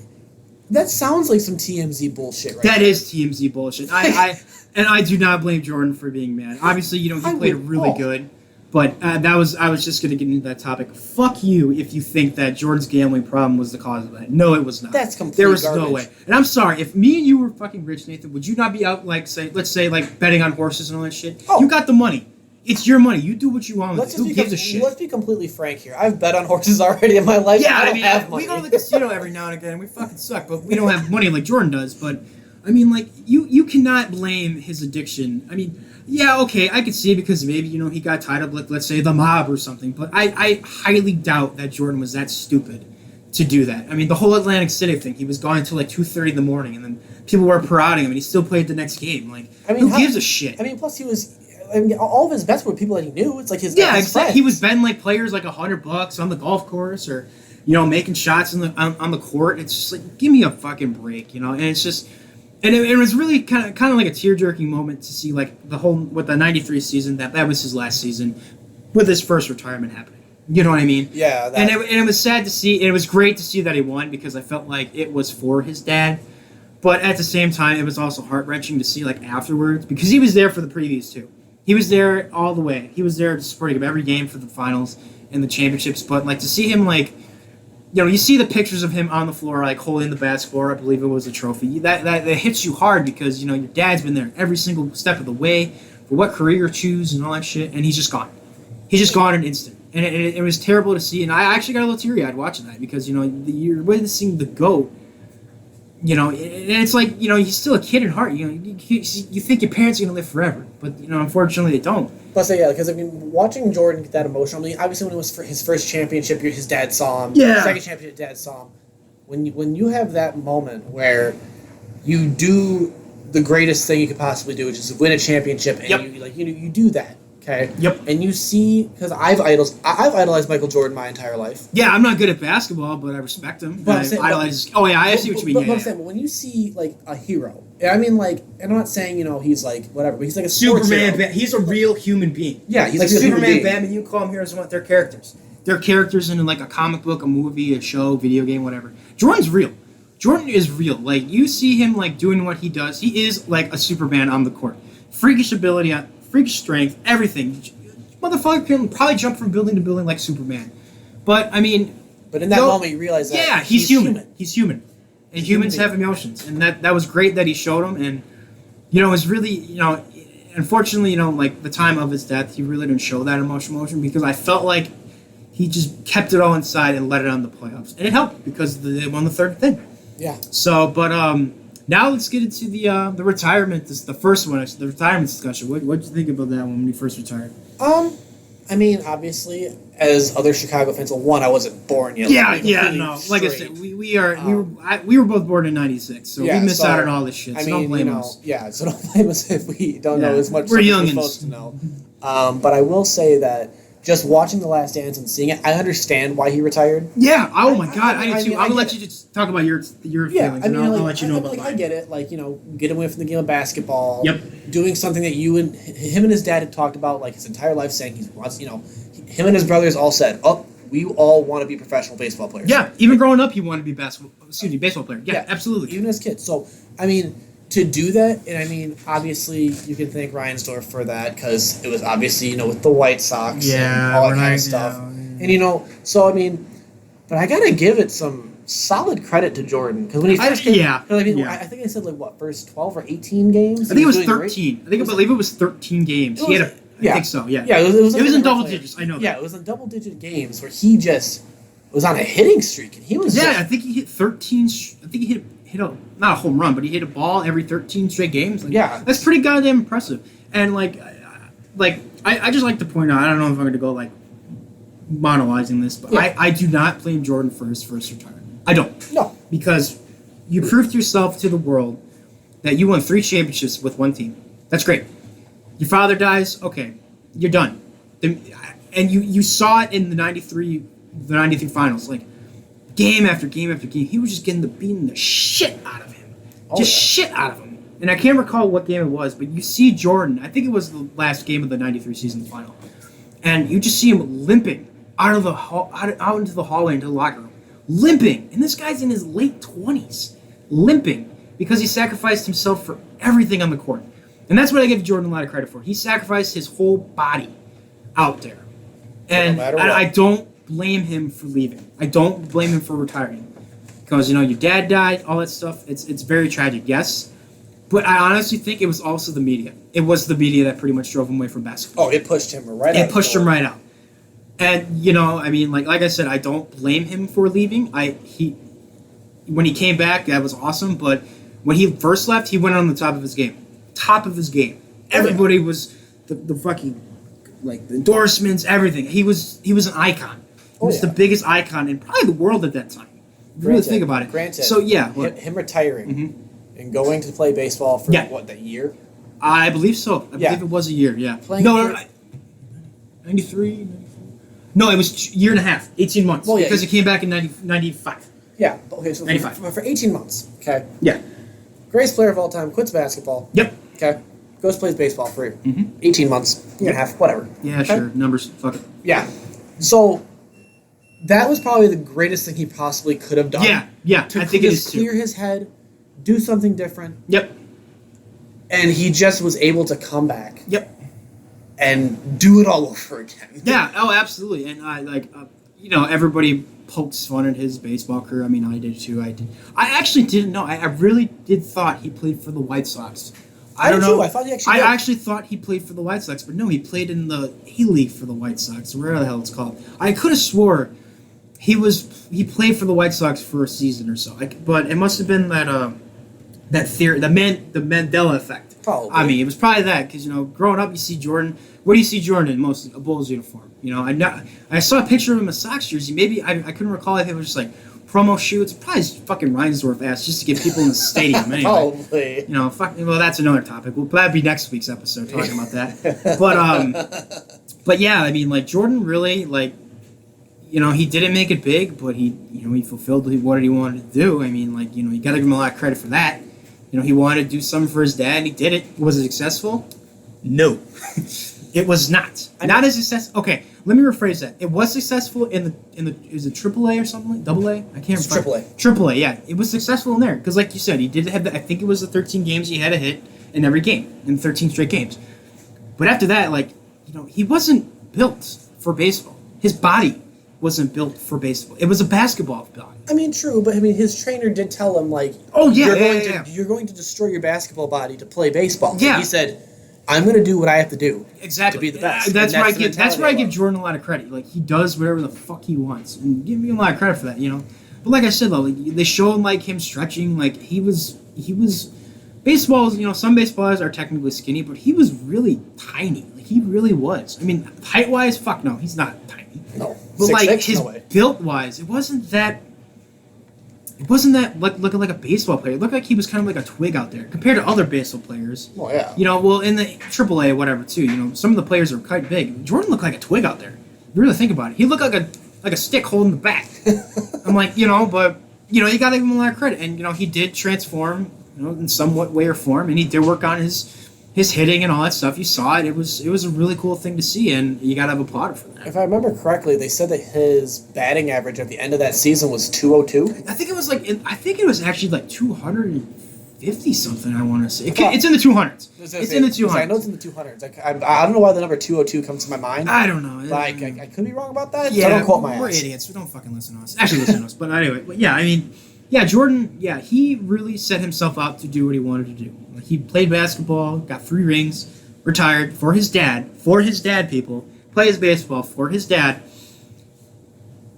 That sounds like some TMZ bullshit, right? That is TMZ bullshit. I do not blame Jordan for being mad. Obviously, he played really good. But I was just going to get into that topic. Fuck you if you think that Jordan's gambling problem was the cause of that. No, it was not. That's complete There was garbage. no way. And I'm sorry, if me and you were fucking rich, Nathan, would you not be out, let's say, betting on horses and all that shit? Oh. You got the money. It's your money. You do what you want with it. Who gives a shit? Let's be completely frank here. I've bet on horses already in my life. Yeah, I don't have money. We go to the casino every now and again. We fucking suck, but we don't have money like Jordan does. But I mean, like, you cannot blame his addiction. I mean, yeah, okay, I could see it because maybe, he got tied up with, let's say, the mob or something, but I highly doubt that Jordan was that stupid to do that. I mean, the whole Atlantic City thing, he was gone until like 2:30 in the morning, and then people were prodding him, and he still played the next game. Like, who gives a shit? I mean, plus all of his bets were people that he knew. It's like his exactly. He was betting like players like $100 on the golf course, or making shots on the court. It's just like, give me a fucking break, and it's just. And it was really kind of like a tear-jerking moment to see, like, with the 93 season, that was his last season, with his first retirement happening. You know what I mean? Yeah. And it was sad to see, and it was great to see that he won, because I felt like it was for his dad. But at the same time, it was also heart-wrenching to see, like, afterwards, because he was there for the previous two. He was there all the way. He was there supporting him every game for the finals and the championships. But, like, to see him, like, you see the pictures of him on the floor, like, holding the basketball, I believe it was a trophy. That hits you hard, because, your dad's been there every single step of the way for what career choose and all that shit, and he's just gone. He's just gone in an instant. And it was terrible to see, and I actually got a little teary-eyed watching that, because, you're witnessing the GOAT, and it's like, he's still a kid at heart. You think your parents are going to live forever, but, unfortunately they don't. Plus, yeah, because, watching Jordan get that emotional, obviously when it was for his first championship, his dad saw him. Yeah. Second championship, dad saw him. When you have that moment where you do the greatest thing you could possibly do, which is win a championship, and you do that. Okay. Yep. And you see, because I've idolized Michael Jordan my entire life. Yeah, I'm not good at basketball, but I respect him. But I see what you mean. But I'm saying, when you see, like, a hero, I mean, like, and I'm not saying, he's like whatever, but he's like a sports Superman. hero. He's a real human being. Yeah, he's like a real Superman, human being. Batman. You call them heroes and what they're characters. They're characters in, like, a comic book, a movie, a show, video game, whatever. Jordan's real. Jordan is real. Like, you see him, like, doing what he does. He is like a Superman on the court. Freakish ability, freakish strength, everything. Motherfucker can probably jump from building to building like Superman. But, I mean... But in that moment, you realize that he's human. He's human. And humans have emotions. And that was great that he showed them. And, it was really, unfortunately, like, the time of his death, he really didn't show that emotion, because I felt like he just kept it all inside and let it on the playoffs. And it helped, because they won the third thing. Yeah. So, but now let's get into the retirement. This is the first one, the retirement discussion. What did you think about that one when he first retired? I mean, obviously, as other Chicago fans, I wasn't born yet. No. Like I said, we were both born in '96, so we missed out on all this shit. So don't blame us. Yeah, so don't blame us if we don't know as much we're as youngins. we're supposed to know. But I will say that just watching The Last Dance and seeing it, I understand why he retired. Yeah. Oh my God, I did too. I'm gonna let you just talk about your feelings, and I'll let you know about mine. I get it. Like, get away from the game of basketball. Yep. Doing something that him and his dad had talked about, like, his entire life, saying he wants. Him and his brothers all said, we all want to be professional baseball players. Yeah. Even growing up, he wanted to be baseball player. Yeah, absolutely. Even as kids. So, I mean, to do that, and I mean, obviously, you can thank Reinsdorf for that, because it was obviously, with the White Sox and all that kind of stuff. And, so, I mean, but I got to give it some solid credit to Jordan, because when he first came, I think I said, like, first 12 or 18 games? I think it was 13. I believe it was 13 games. I think so, yeah. Yeah, it was in double digits, I know that. Yeah, it was in double-digit games where he just was on a hitting streak, and he was I think he hit 13, I think he hit not a home run, but he hit a ball every 13 straight games. Like, yeah. That's pretty goddamn impressive. And, I just like to point out, I don't know if I'm going to go, like, monologuing this, but I do not blame Jordan for his first retirement. I don't. No. Because you proved yourself to the world that you won 3 championships with one team. That's great. Your father dies, okay, you're done. And you saw it in the 93 finals, like, game after game after game. He was just beating the shit out of him. Shit out of him. And I can't recall what game it was, but you see Jordan, I think it was the last game of the 93 season final, and you just see him limping out into the hallway, into the locker room. Limping. And this guy's in his late 20s. Limping. Because he sacrificed himself for everything on the court. And that's what I give Jordan a lot of credit for. He sacrificed his whole body out there. And I don't blame him for leaving. I don't blame him for retiring. Because, your dad died, all that stuff. It's very tragic, yes. But I honestly think it was also the media. It was the media that pretty much drove him away from basketball. Oh, it pushed him right out. It pushed him right out. And, I mean, like I said, I don't blame him for leaving. When he came back, that was awesome. But When he first left, he went on the top of his game. Top of his game. Everybody was the fucking like the endorsements, everything. He was an icon. He was the biggest icon in probably the world at that time. If you really think about it. Granted. So yeah, him retiring and going to play baseball for that year? I believe so. I believe it was a year. Yeah. Playing 93, 94. No, it was a year and a half, 18 months. Well, because it came back in 95. Yeah. Okay. So 95. For 18 months. Okay. Yeah. Greatest player of all time quits basketball. Yep. Okay. Goes plays baseball for 18 months, year and a half, whatever. Yeah, sure. Numbers. Fuck it. Yeah. So that was probably the greatest thing he possibly could have done. Yeah. To I think it is clear too. his head, do something different. Yep. And he just was able to come back. Yep. And do it all over again. Yeah. Oh, absolutely. And I everybody pokes fun at his baseball career. I mean, I did too. I actually didn't know. I really did thought he played for the White Sox. I don't know. I thought he actually did. I actually thought he played for the White Sox, but no, he played in the A-League for the White Sox, or whatever the hell it's called. I could have swore he played for the White Sox for a season or so. But it must have been that theory, the Mandela effect. Probably. I mean, it was probably that because growing up, you see Jordan. What do you see Jordan in mostly? A Bulls uniform. I saw a picture of him in a Sox jersey. Maybe I couldn't recall if it was just like promo shoots. Probably his fucking Reinsdorf ass just to get people in the stadium. Anyway, Probably. Well, that's another topic. Well, that'd be next week's episode talking about that. But yeah, I mean, like Jordan really he didn't make it big, but he fulfilled what he wanted to do. I mean, you got to give him a lot of credit for that. He wanted to do something for his dad, and he did it. Was it successful? No. It was not. Not as successful. Okay, let me rephrase that. It was successful in the is it AAA or something like AA? I can't remember. AAA, yeah. It was successful in there because, like you said, he did have I think it was the 13 games he had a hit in every game in 13 straight games. But after that, he wasn't built for baseball. His body wasn't built for baseball. It was a basketball body. I mean, true, but I mean, his trainer did tell him you're going to destroy your basketball body to play baseball. Yeah. And he said, I'm going to do what I have to do. Exactly. To be the best. That's where I give Jordan a lot of credit. He does whatever the fuck he wants, and give me a lot of credit for that. But like I said though, they show him stretching. He was baseball. Some baseballers are technically skinny, but he was really tiny. He really was. I mean, height wise, fuck no, he's not tiny. No. But 6'6", his no way. built wise, it wasn't that looking like a baseball player. It looked like he was kind of like a twig out there compared to other baseball players. Oh yeah. Well, in the AAA, whatever, too. Some of the players are quite big. Jordan looked like a twig out there. You really think about it. He looked like a stick holding the bat. I'm like, but you got to give him a lot of credit. And he did transform, in somewhat way or form, and he did work on his hitting and all that stuff. You saw it. It was a really cool thing to see, and you got to have applaud for that. If I remember correctly, they said that his batting average at the end of that season was 202. I think it was actually like 250 something. I want to say it's in the 200s. It's in the 200s. I know it's in the 200s. I don't know why the number 202 comes to my mind. I don't know. Like I could be wrong about that. Yeah, so don't quote my we're ass. idiots. We don't fucking listen to us. Actually, listen to us. But anyway, I mean, yeah, Jordan. Yeah, he really set himself out to do what he wanted to do. He played basketball, got 3 rings, retired for his dad. For his dad, people plays baseball for his dad,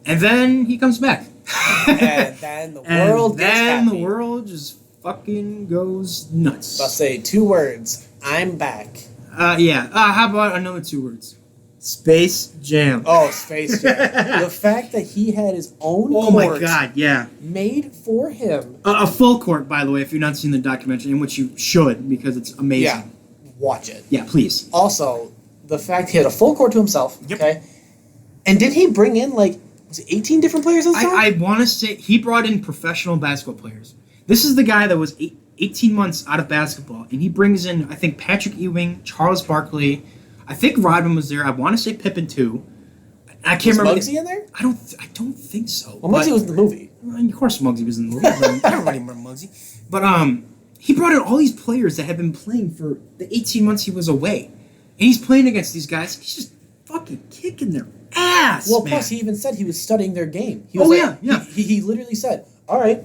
and then he comes back. And then the world gets happy. The world just fucking goes nuts. I'll say 2 words. I'm back. Yeah. How about another 2 words? Space Jam. Oh, Space Jam. The fact that he had his own Oh court my god, yeah. made for him. A full court, by the way, if you've not seen the documentary, in which you should, because it's amazing. Yeah, watch it. Yeah, please. Also, the fact he had a full court to himself. Yep. Okay. And did he bring in was it 18 different players this time? I want to say he brought in professional basketball players. This is the guy that was 18 months out of basketball, and he brings in, I think, Patrick Ewing, Charles Barkley. I think Rodman was there. I want to say Pippen too. I can't remember. Was Muggsy in there? I don't think so. Well, Muggsy was in the movie. Of course, Muggsy was in the movie. Everybody remember Muggsy. But he brought in all these players that had been playing for the 18 months he was away, and he's playing against these guys. He's just fucking kicking their ass. Well, man. plus he even said he was studying their game. He was yeah. He literally said, "All right,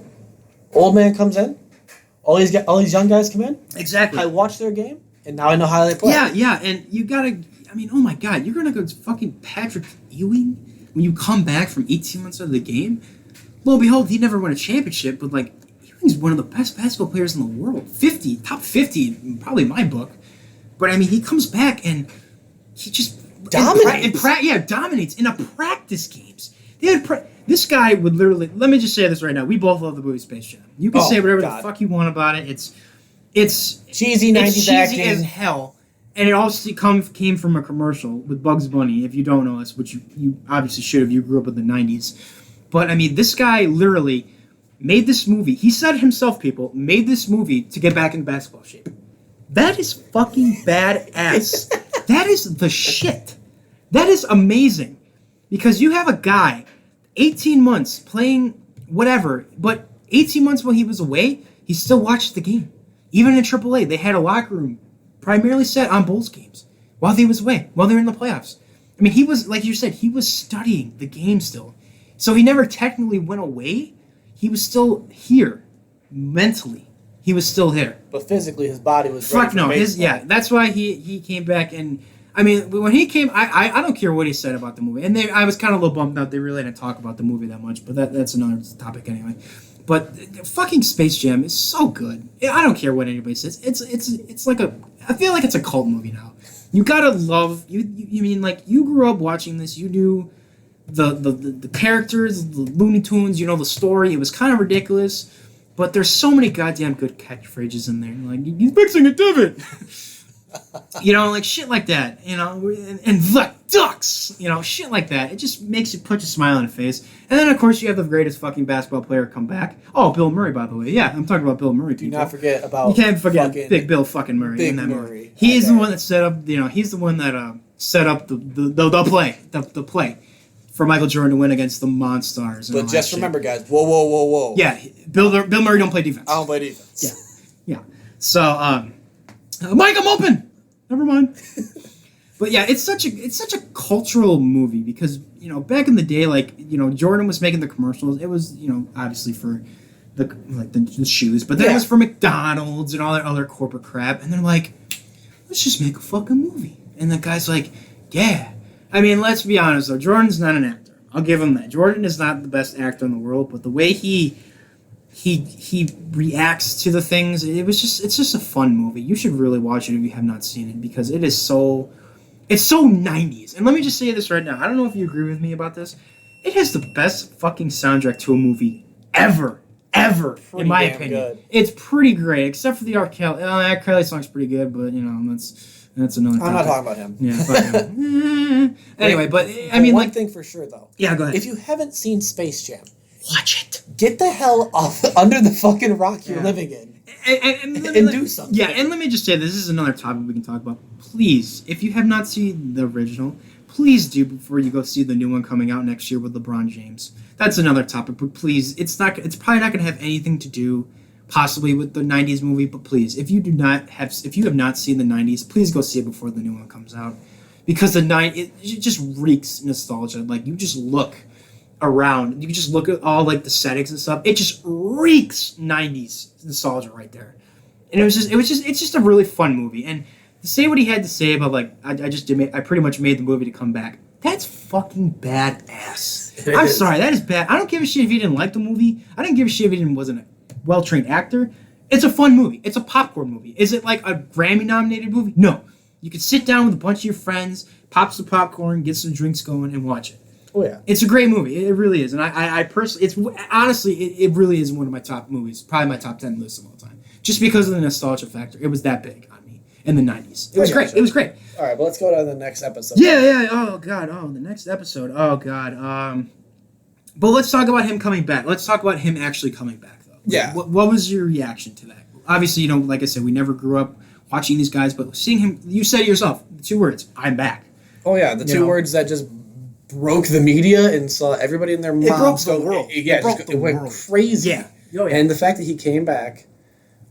old man comes in, all these young guys come in. Exactly. I watch their game, and now I know how they play." Yeah, and you gotta. I mean, oh my god, you're gonna go fucking Patrick Ewing when you come back from 18 months out of the game. Lo and behold, he never won a championship, but he Jordan's one of the best basketball players in the world. Top 50, probably in my book. But I mean, he comes back and he just dominates. Dominates in a practice games. This guy would literally. Let me just say this right now. We both love the movie Space Jam. You can say whatever the fuck you want about it. It's cheesy 90s it's cheesy acting as hell. And it also came from a commercial with Bugs Bunny. If you don't know this, which you obviously should if you grew up in the 90s. But I mean, this guy literally made this movie. He said himself, people, made this movie to get back in basketball shape. That is fucking badass. That is the shit. That is amazing. Because you have a guy, 18 months playing whatever, but 18 months while he was away, he still watched the game. Even in AAA, they had a locker room primarily set on Bulls games while he was away, while they were in the playoffs. I mean, he was, like you said, he was studying the game still. So he never technically went away. He was still here. Mentally, he was still there. But physically, his body was Fuck no. That's why he came back. And, I mean, when he came, I don't care what he said about the movie. And I was kind of a little bummed out they really didn't talk about the movie that much. But that's another topic anyway. But fucking Space Jam is so good. I don't care what anybody says. It's like I feel like it's a cult movie now. You gotta love you mean like you grew up watching this. You knew the characters, the Looney Tunes. You know the story. It was kind of ridiculous, but there's so many goddamn good catchphrases in there. Like he's fixing a divot. Like shit like that, and the Ducks, shit like that. It just makes you put a smile on your face. And then, of course, you have the greatest fucking basketball player come back. Oh, Bill Murray, by the way. Yeah, I'm talking about Bill Murray, people. Do not forget about You can't forget Big Bill fucking Murray in that movie. He is the one that set up, he's the one that set up the play for Michael Jordan to win against the Monstars. But just remember, guys, whoa. Yeah, Bill Murray don't play defense. I don't play defense. Yeah. So, Mike, I'm open. Never mind. But yeah, it's such a cultural movie because back in the day, like Jordan was making the commercials. It was obviously for the shoes, but then it was for McDonald's and all that other corporate crap. And they're like, let's just make a fucking movie. And the guy's like, yeah. I mean, let's be honest though, Jordan's not an actor. I'll give him that. Jordan is not the best actor in the world, but the way he reacts to the things. It's just a fun movie. You should really watch it if you have not seen it because it's so 90s. And let me just say this right now. I don't know if you agree with me about this. It has the best fucking soundtrack to a movie ever, in my opinion. Good. It's pretty great, except for the R. Kelly song's pretty good, but that's another topic. I'm not talking about him. Yeah, fuck him. Anyway, but I mean, one thing for sure though. Yeah, go ahead. If you haven't seen Space Jam, watch it. Get the hell off under the fucking rock you're living in. And do something. Yeah, and let me just say, this is another topic we can talk about. Please, if you have not seen the original, please do before you go see the new one coming out next year with LeBron James. That's another topic, but please, it's probably not going to have anything to do possibly with the 90s movie, but please, if you have not seen the 90s, please go see it before the new one comes out. Because it just reeks nostalgia. Like, you just look around, you can just look at all like the settings and stuff. It just reeks 90s nostalgia right there. And it's just a really fun movie. And to say what he had to say about like I pretty much made the movie to come back. That's fucking badass. I'm sorry, that is bad. I don't give a shit if you didn't like the movie. I didn't give a shit if he wasn't a well-trained actor. It's a fun movie. It's a popcorn movie. Is it like a Grammy-nominated movie? No. You can sit down with a bunch of your friends, pop some popcorn, get some drinks going, and watch it. Oh yeah, it's a great movie. It really is, and I personally, it really is one of my top movies, probably my top 10 list of all time, just because of the nostalgia factor. It was that big on me in the 90s. It was great. It was great. All right, but let's go to the next episode. Yeah. Oh god. Oh, the next episode. Oh god. But let's talk about him coming back. Let's talk about him actually coming back, though. Yeah. What was your reaction to that? Obviously, like I said, we never grew up watching these guys, but seeing him, you said it yourself, the 2 words, "I'm back." Oh yeah, the 2 words that just broke the media and saw everybody in their moms go. The world. It went crazy. Yeah. Oh, yeah. And the fact that he came back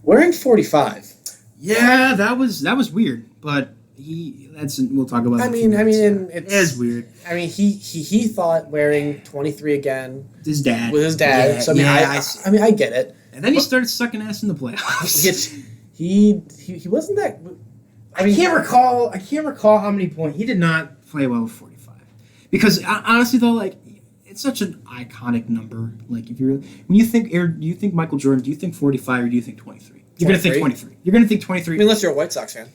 wearing 45. Yeah, that was weird, but we'll talk about. It is weird. I mean, he thought wearing 23 again with his dad. Yeah, so I get it. And then he started sucking ass in the playoffs. He wasn't that. I can't recall how many points he did not play well with 45. Because honestly, though, like it's such an iconic number. Like if you're when you think Aaron, do you think Michael Jordan? Do you think 45 or do you think 23? You're gonna think 23. You're gonna think 23. I mean, unless you're a White Sox fan.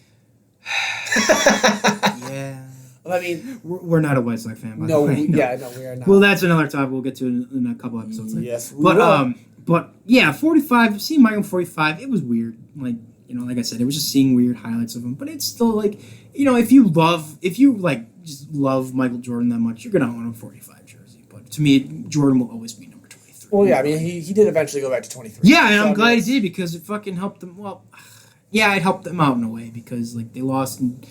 Yeah. I mean, we're not a White Sox fan. By no, the way. we are not. Well, that's another topic we'll get to in a couple episodes. Yes, we but will. But yeah, 45. Seeing Michael 45, it was weird. Like like I said, it was just seeing weird highlights of him. But it's still like, if you just love Michael Jordan that much, you're gonna own a 45 jersey. But to me, Jordan will always be number 23. Well, yeah, I mean, he did eventually go back to 23. Yeah, and I'm glad he did because it fucking helped them. Well, yeah, it helped them out in a way because they lost in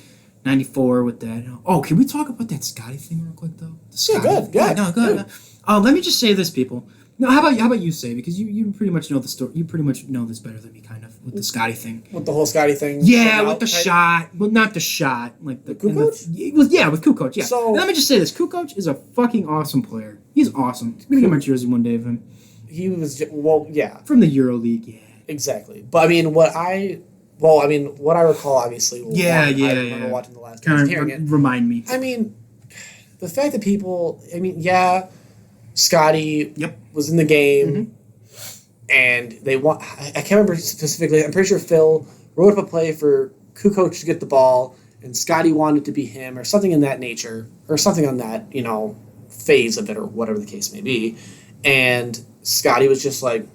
'94 with that. Oh, can we talk about that Scotty thing real quick though? Yeah, good. No, good. Let me just say this, people. No, how about you say, because you pretty much know the story. You pretty much know this better than me, kind of, with the Scotty thing. With the whole Scotty thing. Yeah, with the shot. Well, not the shot. Like the Kukoc? With Kukoc. Yeah. So, let me just say this: Kukoc is a fucking awesome player. He's awesome. I'm gonna get my jersey one day of him. He was yeah. From the EuroLeague, yeah. Exactly, but I mean, what I recall, obviously. I remember watching the last kind of hearing it. Remind me. I mean, the fact that people. I mean, yeah, Scotty. Yep. Was in the game, and they want. I can't remember specifically. I'm pretty sure Phil wrote up a play for Kukoc to get the ball, and Scotty wanted to be him, or something in that nature, or something on that phase of it, or whatever the case may be. And Scotty was just like,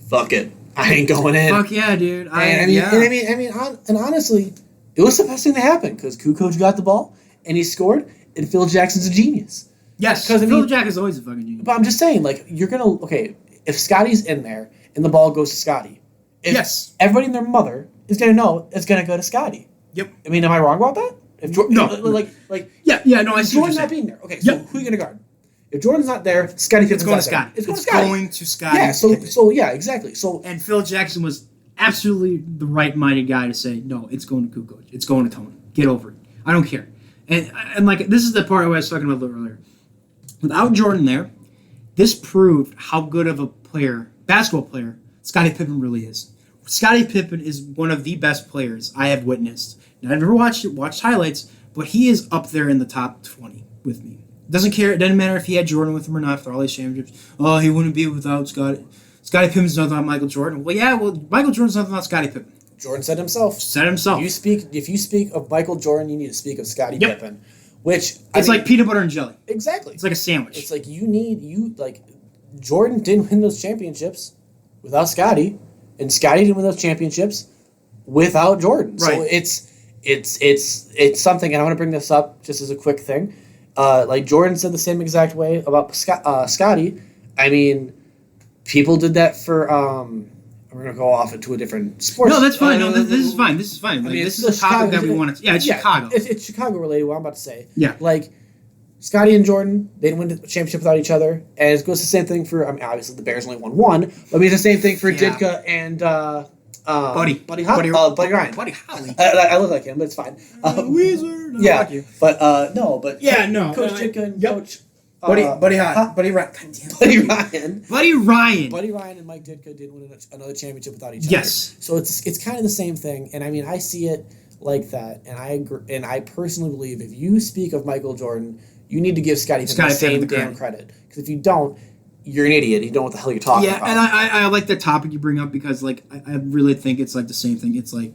"Fuck it, I ain't going in." Fuck yeah, dude. And honestly, it was the best thing that happened because Kukoc got the ball and he scored, and Phil Jackson's a genius. Yes, because Phil Jack is always a fucking genius. But I'm just saying, like, if Scotty's in there and the ball goes to Scotty, everybody and their mother is gonna know it's gonna go to Scotty. Yep. I mean, am I wrong about that? If no, I see Jordan not being there. Okay, so who are you gonna guard? If Jordan's not there, Scotty Pippen's going to Scotty. It's going to Scotty. Yeah, so yeah, exactly. So and Phil Jackson was absolutely the right-minded guy to say, no, it's going to Kukoc. It's going to Tony. Get over it. I don't care. And like, this is the part I was talking about a little earlier. Without Jordan there, this proved how good of a basketball player, Scottie Pippen really is. Scottie Pippen is one of the best players I have witnessed. Now, I've never watched highlights, but he is up there in the top 20 with me. Doesn't care. It doesn't matter if he had Jordan with him or not after all these championships. Oh, he wouldn't be without Scottie. Scottie Pippen's nothing without Michael Jordan. Well, yeah, Michael Jordan's nothing without Scottie Pippen. Jordan said himself. If you speak of Michael Jordan, you need to speak of Scottie Pippen. Which it's like peanut butter and jelly. Exactly. It's like a sandwich. It's like Jordan didn't win those championships without Scottie, and Scottie didn't win those championships without Jordan. Right. So it's something, and I want to bring this up just as a quick thing. Like Jordan said the same exact way about Scottie. I mean, people did that for. We're gonna go off into a different sports. No, that's fine. This is fine. This is fine. Like, this is the topic that we want to. Yeah, it's Chicago. It's Chicago related. What I'm about to say. Yeah. Like, Scottie and Jordan, they didn't win the championship without each other, and it goes the same thing for. I mean, obviously the Bears only won one, but I mean, it's the same thing for Ditka and Buddy Ryan. Buddy Holly. I look like him, but it's fine. Weezer. No, yeah, fuck you. But Coach Ditka and Coach. Buddy Ryan. Buddy Ryan and Mike Ditka didn't win another championship without each other. Yes. So it's kind of the same thing, and I mean I see it like that, and I agree, and I personally believe if you speak of Michael Jordan, you need to give Scottie Pippen the same damn credit. Because if you don't, you're an idiot. You don't know what the hell you're talking about. Yeah, and I like the topic you bring up because like I really think it's like the same thing. It's like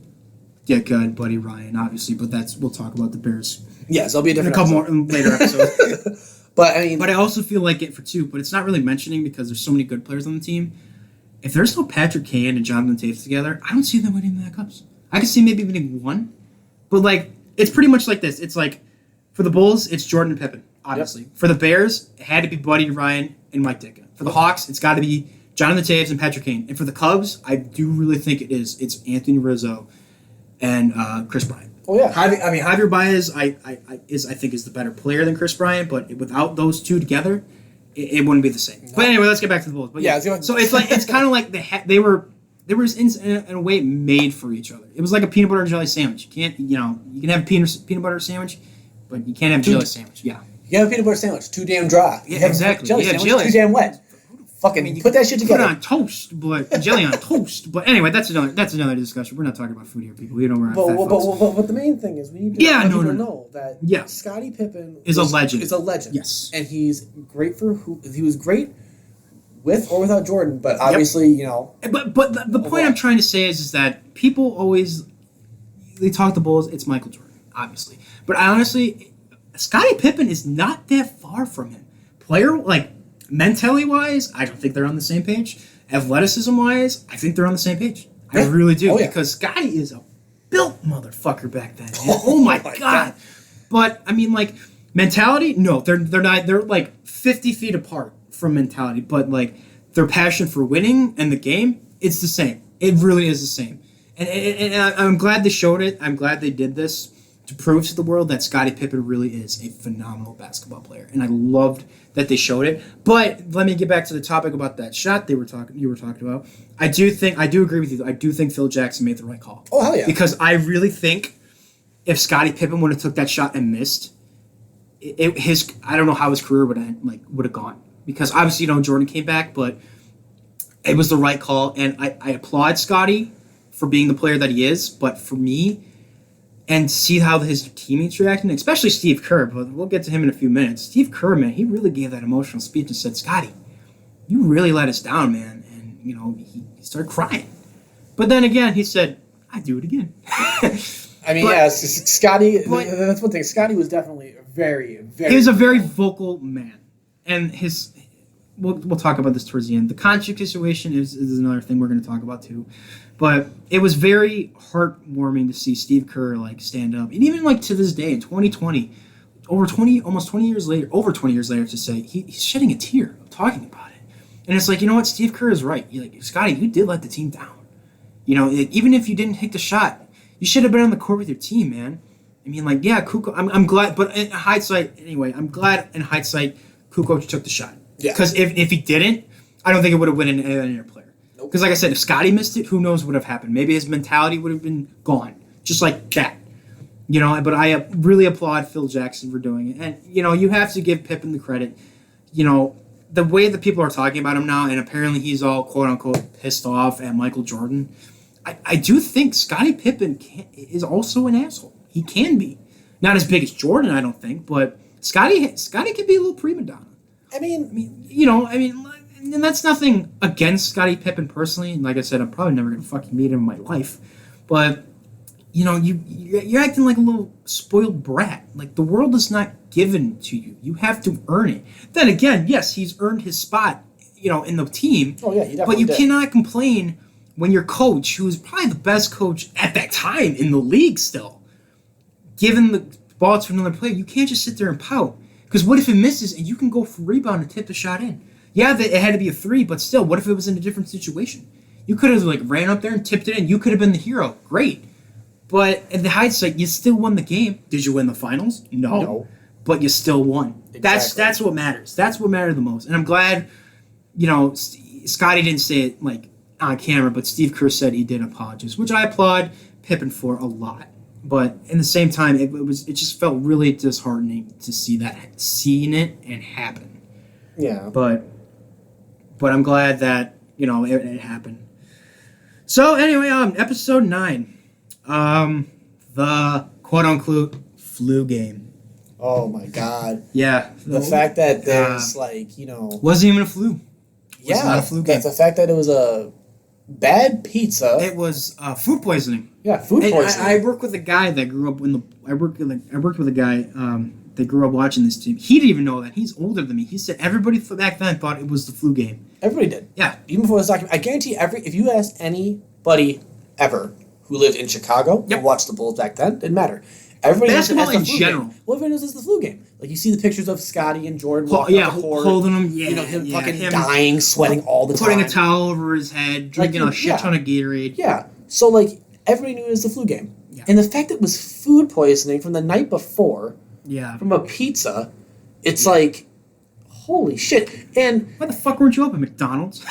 Ditka and Buddy Ryan, obviously, but we'll talk about the Bears. Yes, there'll be a different couple more later episodes. But I mean, but I also feel like it for two. But it's not really mentioning because there's so many good players on the team. If there's no Patrick Kane and Jonathan Taves together, I don't see them winning the Cups. I could see maybe winning one, but like it's pretty much like this. It's like for the Bulls, it's Jordan and Pippen, obviously. Yep. For the Bears, it had to be Buddy Ryan and Mike Ditka. For the Hawks, it's got to be Jonathan Taves and Patrick Kane. And for the Cubs, I do really think it's Anthony Rizzo and Chris Bryant. Oh yeah, Javier Baez, I think is the better player than Chris Bryant, but without those two together, it wouldn't be the same. No. But anyway, let's get back to the Bulls. But so it's like it's kind of like they were in a way made for each other. It was like a peanut butter and jelly sandwich. You can't you can have a peanut butter sandwich, but you can't have a jelly sandwich. Yeah, you have a peanut butter sandwich, too damn dry. Yeah, exactly. Jelly sandwich, too damn wet. Fucking put that shit Put together. it on toast, but jelly on toast. But anyway, that's another discussion. We're not talking about food here, people. We know we're not fat fucks. But the main thing is we need to let people know that Scottie Pippen is a legend. Is a legend. Yes, and he's great he was great with or without Jordan. But obviously, you know. But the point I'm trying to say is that people always they talk the Bulls. It's Michael Jordan, obviously. But I honestly, Scottie Pippen is not that far from him. Mentally wise, I don't think they're on the same page. Athleticism wise, I think they're on the same page. I really do. Because Scottie is a built motherfucker back then. Oh my God. But I mean, like, mentality, no, they're not. They're like 50 feet apart from mentality. But like their passion for winning and the game, it's the same. It really is the same. And I'm glad they showed it. I'm glad they did this to prove to the world that Scottie Pippen really is a phenomenal basketball player. And I loved that they showed it. But let me get back to the topic about that shot you were talking about. I do agree with you. I do think Phil Jackson made the right call. Oh, hell yeah. Because I really think if Scottie Pippen would have took that shot and missed, I don't know how his career would have gone. Because obviously, Jordan came back, but it was the right call. And I applaud Scottie for being the player that he is. But for me, and see how his teammates reacting, especially Steve Kerr, but we'll get to him in a few minutes. Steve Kerr, man, he really gave that emotional speech and said, Scottie, you really let us down, man. And, he started crying. But then again, he said, I'd do it again. I mean, Scottie, that's one thing. Scottie was definitely very, very... He was a very vocal man. And we'll talk about this towards the end. The contract situation is another thing we're going to talk about, too. But it was very heartwarming to see Steve Kerr stand up, and even to this day in 2020, almost 20 years later, to say he's shedding a tear talking about it, and it's like, you know what, Steve Kerr is right. Scottie, you did let the team down. Even if you didn't hit the shot, you should have been on the court with your team, man. I mean, Kukoc. I'm glad, but in hindsight, I'm glad in hindsight Kukoc took the shot. Yeah. Because if he didn't, I don't think it would have went in any other player. Because like I said, if Scottie missed it, who knows what would have happened. Maybe his mentality would have been gone. Just like that. But I really applaud Phil Jackson for doing it. And, you have to give Pippen the credit. The way that people are talking about him now, and apparently he's all quote-unquote pissed off at Michael Jordan, I do think Scottie Pippen is also an asshole. He can be. Not as big as Jordan, I don't think, but Scottie can be a little prima donna. I mean, and that's nothing against Scottie Pippen personally. And like I said, I'm probably never going to fucking meet him in my life. But, you're acting like a little spoiled brat. The world is not given to you. You have to earn it. Then again, yes, he's earned his spot, in the team. Oh, yeah, he definitely But you did. cannot complain when your coach, who is probably the best coach at that time in the league still, giving the ball to another player, you can't just sit there and pout. Because what if it misses and you can go for rebound and tip the shot in? Yeah, it had to be a 3, but still, what if it was in a different situation? You could have ran up there and tipped it in. You could have been the hero. Great. But in the hindsight, you still won the game. Did you win the finals? No. But you still won. Exactly. That's what matters. That's what mattered the most. And I'm glad, Scottie didn't say it on camera, but Steve Kerr said he did apologize, which I applaud Pippen for a lot. But in the same time, it just felt really disheartening to seeing it and happen. Yeah. But I'm glad that, it happened. So anyway, episode 9. The quote-unquote flu game. Oh my God. Yeah. The fact that there's wasn't even a flu. Yeah. Not a flu game. The fact that it was a bad pizza. It was food poisoning. Yeah, food poisoning. I work with a guy that grew up I worked with a guy that grew up watching this team. He didn't even know that. He's older than me. He said everybody back then thought it was the flu game. Everybody did. Yeah. Even before this document. I guarantee if you asked anybody ever who lived in Chicago or watched the Bulls back then, didn't matter. Everybody basketball knows in general. Game. Well, everybody knows it's the flu game. You see the pictures of Scottie and Jordan walking up the court, holding them. Yeah, him fucking dying, sweating all the time, putting a towel over his head, drinking a shit ton of Gatorade. Yeah. So everybody knew it was the flu game, and the fact that it was food poisoning from the night before, from a pizza, it's holy shit. And why the fuck weren't you up at McDonald's?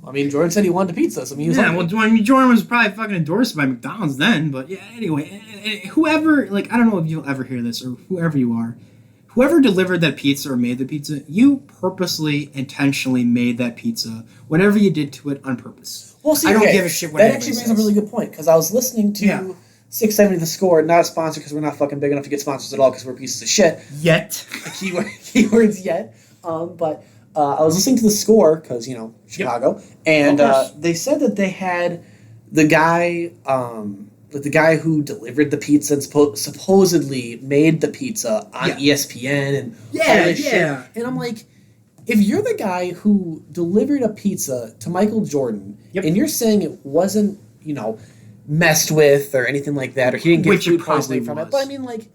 I mean, Jordan said he wanted a pizza, so he was Jordan was probably fucking endorsed by McDonald's then, but yeah, anyway, whoever, I don't know if you'll ever hear this, or whoever you are, whoever delivered that pizza or made the pizza, you purposely, intentionally made that pizza. Whatever you did to it on purpose. Well, see, I don't okay, give a shit what that anybody actually brings says. a really good point because I was listening to Yeah. 670 The Score, not a sponsor because we're not fucking big enough to get sponsors at all because we're pieces of shit. Yet. Keywords yet. But I was listening to The Score because, Chicago, and they said that they had the guy, the guy who delivered the pizza and supposedly made the pizza on ESPN and all this shit. And I'm like, if you're the guy who delivered a pizza to Michael Jordan and you're saying it wasn't, messed with or anything like that, or he didn't get Which it food poisoning from probably it, but I mean, like,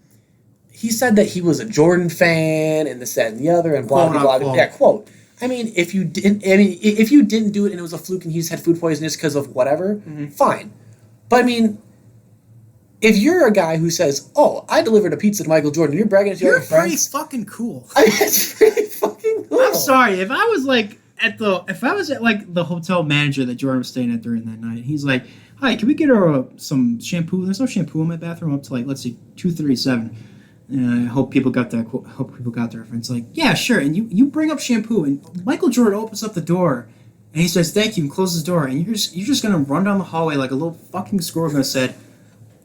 he said that he was a Jordan fan and this, that, and the other, and blah, blah, blah, blah. Yeah, quote. I mean, if you didn't do it and it was a fluke and he just had food poisoning just because of whatever, fine. But I mean, if you're a guy who says, "Oh, I delivered a pizza to Michael Jordan," and you're bragging to your You're other pretty friends, fucking cool. I mean, it's pretty fucking cool. I'm sorry, if I was at the hotel manager that Jordan was staying at during that night, he's like, "Hi, can we get her some shampoo? There's no shampoo in my bathroom up to let's see, 237." And I hope people got that. Hope people got their reference. Like, yeah, sure. And you bring up shampoo, and Michael Jordan opens up the door, and he says, "Thank you," and closes the door, and you're just gonna run down the hallway like a little fucking squirrel and said,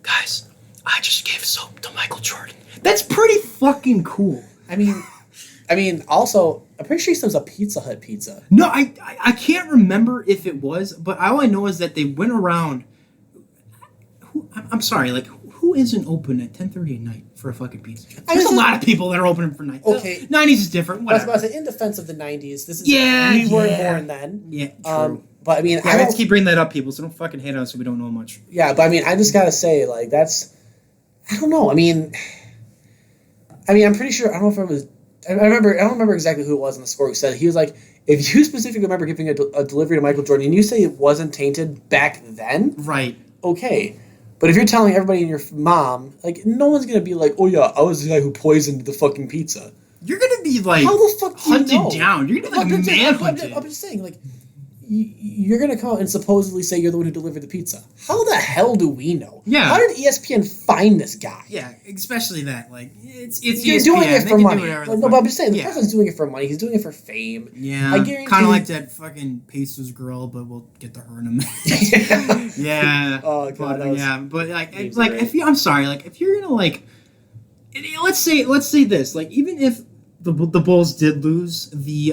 "Guys, I just gave soap to Michael Jordan." That's pretty fucking cool. I mean, also, I'm pretty sure he sells a Pizza Hut pizza. No, I can't remember if it was, but all I know is that they went around. I'm sorry, who isn't open at 10:30 at night for a fucking pizza? There's a lot of people that are open for night. Okay. 90s is different. I was Whatever. about to say, in defense of the 90s, this is Yeah, we weren't yeah. born then. Yeah, true. But I mean, I have to keep bringing that up, people, so don't fucking hate us so we don't know much. Yeah, but I mean, I just gotta say, that's, I don't know. I mean, I'm pretty sure. I don't know if it was. I don't remember exactly who it was in The Score who said it. He was like, if you specifically remember giving a delivery to Michael Jordan and you say it wasn't tainted back then, Right. okay. But if you're telling everybody and your mom, no one's gonna be like, oh yeah, I was the guy who poisoned the fucking pizza. You're gonna be How the fuck do you hunted know? down. You're gonna be manhunted. I'm just saying, you're gonna come out and supposedly say you're the one who delivered the pizza. How the hell do we know? Yeah. How did ESPN find this guy? Yeah, especially that. It's You're ESPN. doing it They for can money. do whatever the No, fuck. but I'm just saying, the Yeah. person's doing it for money. He's doing it for fame. Yeah, I guarantee. kind of like that fucking Pacers girl, but we'll get to her in a minute. Yeah. Oh god. But Seems like great. if you, I'm sorry, if you're gonna let's say this, even if the Bulls did lose the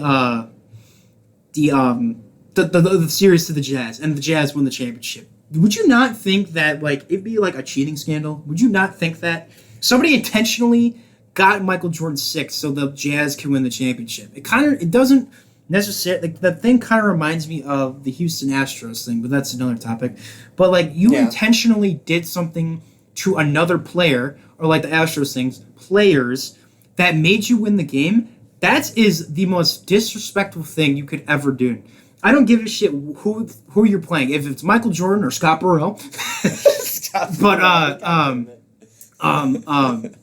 series to the Jazz and the Jazz won the championship, would you not think that it'd be a cheating scandal? Would you not think that somebody intentionally got Michael Jordan 6 so the Jazz can win the championship? It doesn't necessarily, the thing kind of reminds me of the Houston Astros thing, but that's another topic. But you intentionally did something to another player, or the Astros things, players that made you win the game. That is the most disrespectful thing you could ever do. I don't give a shit who you're playing. If it's Michael Jordan or Scott Burrell,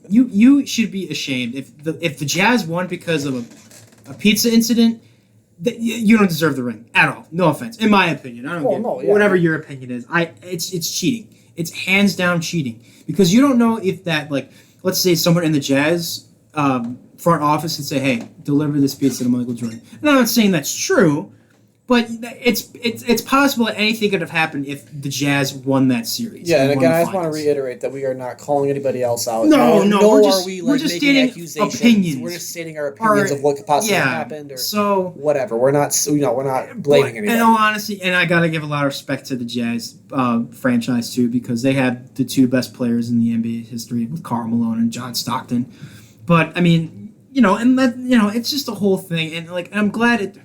you should be ashamed. If the Jazz won because of a pizza incident, you don't deserve the ring at all. No offense, in my opinion. I don't whatever your opinion is. It's cheating. It's hands down cheating because you don't know if that let's say someone in the Jazz front office could say, "Hey, deliver this pizza to Michael Jordan." And I'm not saying that's true. But it's possible that anything could have happened if the Jazz won that series. Yeah, and again, I just want to reiterate that we are not calling anybody else out. No, nor we're just, are we we're just making stating accusations. opinions. We're just stating our opinions of what could possibly happened or whatever. We're not, we're not blaming anybody. In all honesty, and I gotta give a lot of respect to the Jazz franchise too, because they have the two best players in the NBA history with Karl Malone and John Stockton. But I mean, and that it's just a whole thing, and I'm glad it.